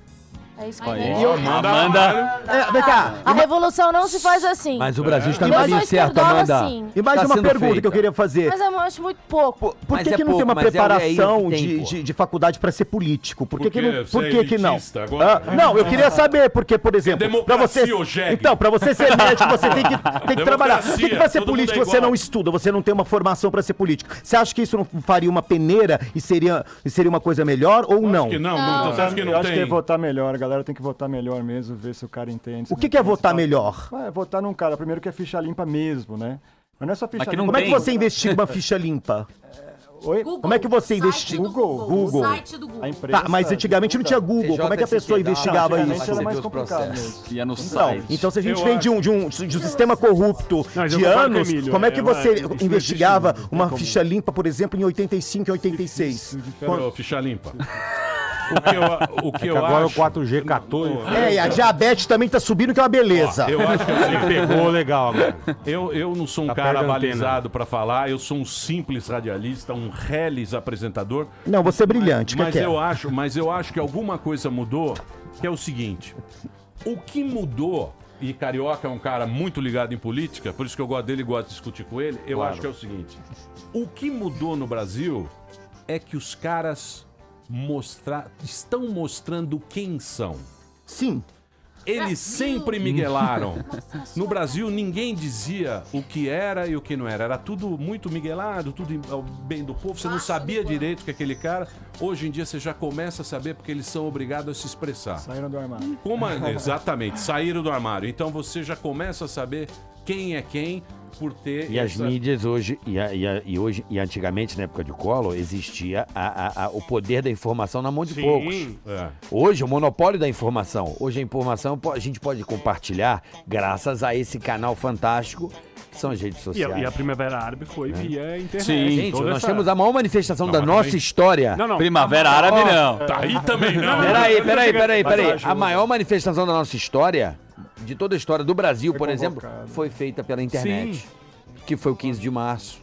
É isso que Amanda. Vem cá. A revolução não se faz assim. Mas o Brasil está Eu no sou caminho certo, esquerdola, Amanda. sim. E mais Tá uma sendo pergunta feita. que eu queria fazer. Mas eu acho muito pouco. Por Mas que, é que não pouco, tem uma mas é preparação aí que tem, de faculdade para ser político? Por que, Por quê? que não? Você Por é que, que não? elitista agora? Não, eu queria saber, porque, por exemplo, para você. democracia, ô jegue. Então, para você ser médico, você tem que trabalhar. Por que para ser todo mundo político é você igual. não estuda, você não tem uma formação para ser político? Você acha que isso não faria uma peneira e seria uma coisa melhor ou não? Acho que não, você acha que não Eu acho que é tem? votar melhor, a galera tem que votar melhor mesmo, ver se o cara entende. O que é votar melhor? É votar num cara, primeiro que é ficha limpa mesmo, né? Mas não é só ficha que limpa. não Como é que tem. você investiga uma ficha limpa? Oi? Como é que você investiga? Google. Site do Google. A imprensa. Tá, mas antigamente não tinha Google. Como é que a pessoa investigava Antigamente isso? era mais complicado mesmo. Ia no Não, site. então se a gente Eu vem de um sistema corrupto Mas eu de concordo com o anos, Emílio, como é que você isso não investigava existe, não tem uma como. ficha limpa, por exemplo, em 85 e 86? Ô, ficha limpa. O que eu Agora acho... o 4G 14. E a diabetes também tá subindo, que é uma beleza. Eu acho que assim, Pegou legal agora. eu não sou um Tá cara perto da balizado pra falar, eu sou um simples radialista, um reles apresentador. Não, você é brilhante, Mas que é? eu acho que alguma coisa mudou, que é o seguinte. O que mudou, e Carioca é um cara muito ligado em política, por isso que eu gosto dele e gosto de discutir com ele, eu acho que é o seguinte. O que mudou no Brasil é que os caras estão mostrando quem são. Sim. Eles sempre miguelaram. No Brasil, ninguém dizia o que era e o que não era. Era tudo muito miguelado, tudo ao bem do povo. Você não sabia direito que aquele cara... Hoje em dia, você já começa a saber porque eles são obrigados a se expressar. Saíram do armário. Exatamente, saíram do armário. Então, você já começa a saber quem é quem por ter... E as mídias hoje, e antigamente, na época de Collor, existia o poder da informação na mão de poucos. É. Hoje, o monopólio da informação. Hoje a informação a gente pode compartilhar graças a esse canal fantástico que são as redes sociais. E a Primavera Árabe foi via internet. Sim, gente, Toda nós essa- temos a maior manifestação Não, da mas nossa também- história. Não, não. Primavera Árabe não. Tá aí também, não. Peraí. Mas A maior manifestação da nossa história, de toda a história do Brasil, por exemplo, convocado. foi feita pela internet. Que foi o 15 de março.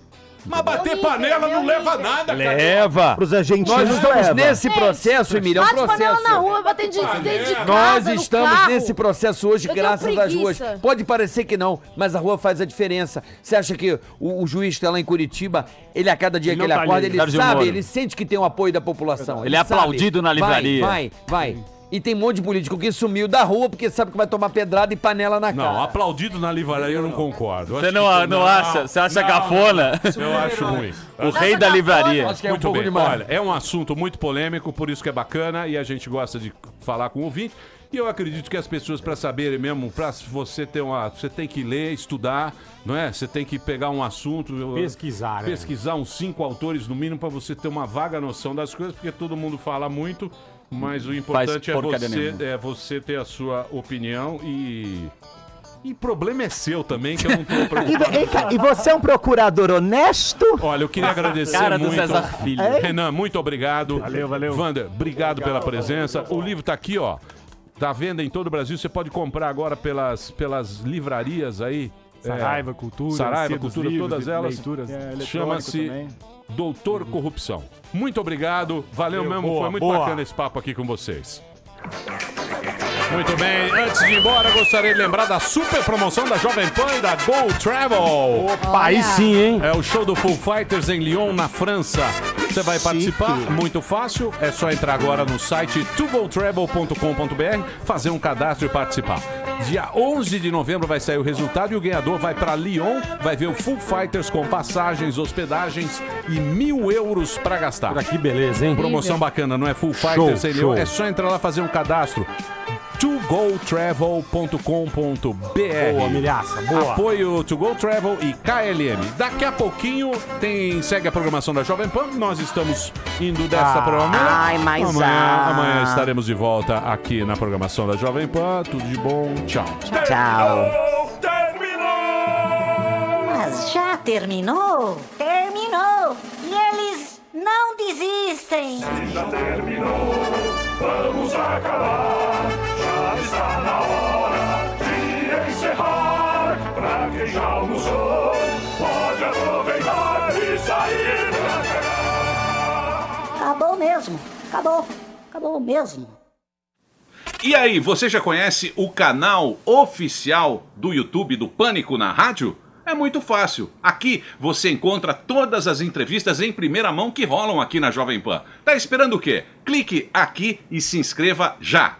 Mas bater panela não leva a nada, cara. Leva! Pros argentinos Nós estamos leva. nesse processo, Emílio, é um Bate panela processo. na rua, batendo de dentro de casa, Nós no estamos carro. nesse processo hoje, Eu tenho graças às ruas. preguiça. Pode parecer que não, mas a rua faz a diferença. Você acha que o juiz que está lá em Curitiba, ele a cada dia Ele que não ele tá acorda, ali, ele Sérgio sabe, Moro. ele sente que tem o apoio da população. Ele é sabe. aplaudido na livraria. Vai. E tem um monte de político que sumiu da rua porque sabe que vai tomar pedrada e panela na cara. Não, aplaudido na livraria eu não concordo. Eu Você acho não, que- não acha? Você acha cafona? Eu acho ruim. O rei da livraria. Acho que é um Muito pouco bem. demais. Olha, é um assunto muito polêmico, por isso que é bacana e a gente gosta de falar com o ouvinte. E eu acredito que as pessoas, para saberem mesmo, para você ter você tem que ler, estudar, não é? Você tem que pegar um assunto, Pesquisar, né? pesquisar uns 5 autores no mínimo para você ter uma vaga noção das coisas, porque todo mundo fala muito, mas o importante porcaria nenhuma. é você ter a sua opinião e problema é seu também, que eu não tô preocupado. E você é um procurador honesto? Olha, eu queria agradecer Cara do muito. César Filho. Renan, muito obrigado. Valeu. Wander, obrigado pela presença. O livro tá aqui, ó. Tá à venda em todo o Brasil. Você pode comprar agora pelas livrarias aí. Saraiva, Cultura, Saraiva, Cia dos Cultura, Livros, todas elas. leituras. eletrônico Chama-se também. Doutor Corrupção. Muito obrigado. Valeu mesmo. Boa, Foi muito boa. bacana esse papo aqui com vocês. Muito bem, antes de ir embora, gostaria de lembrar da super promoção da Jovem Pan e da Go Travel. Opa, aí sim, hein? É o show do Foo Fighters em Lyon, na França. Você vai participar, muito fácil, é só entrar agora no site togotravel.com.br, fazer um cadastro e participar. Dia 11 de novembro vai sair o resultado e o ganhador vai para Lyon, vai ver o Foo Fighters com passagens, hospedagens e 1.000 euros para gastar. Olha que beleza, hein? Promoção bacana, não é Foo Fighters em Lyon, é só entrar lá fazer um cadastro. togotravel.com.br. Boa, milhaça, boa. Apoio To Go Travel e KLM. Daqui a pouquinho segue a programação da Jovem Pan. Nós estamos indo desta programação. Ai, mas amanhã estaremos de volta aqui na programação da Jovem Pan. Tudo de bom. Tchau. Tchau. Mas já terminou? Terminou. E eles não desistem. Se já terminou, vamos acabar. Já está na hora de encerrar. Pra quem já almoçou, pode aproveitar e sair pra cá. Acabou mesmo. Acabou. Acabou mesmo. E aí, você já conhece o canal oficial do YouTube do Pânico na Rádio? É muito fácil. Aqui você encontra todas as entrevistas em primeira mão que rolam aqui na Jovem Pan. Tá esperando o quê? Clique aqui e se inscreva já!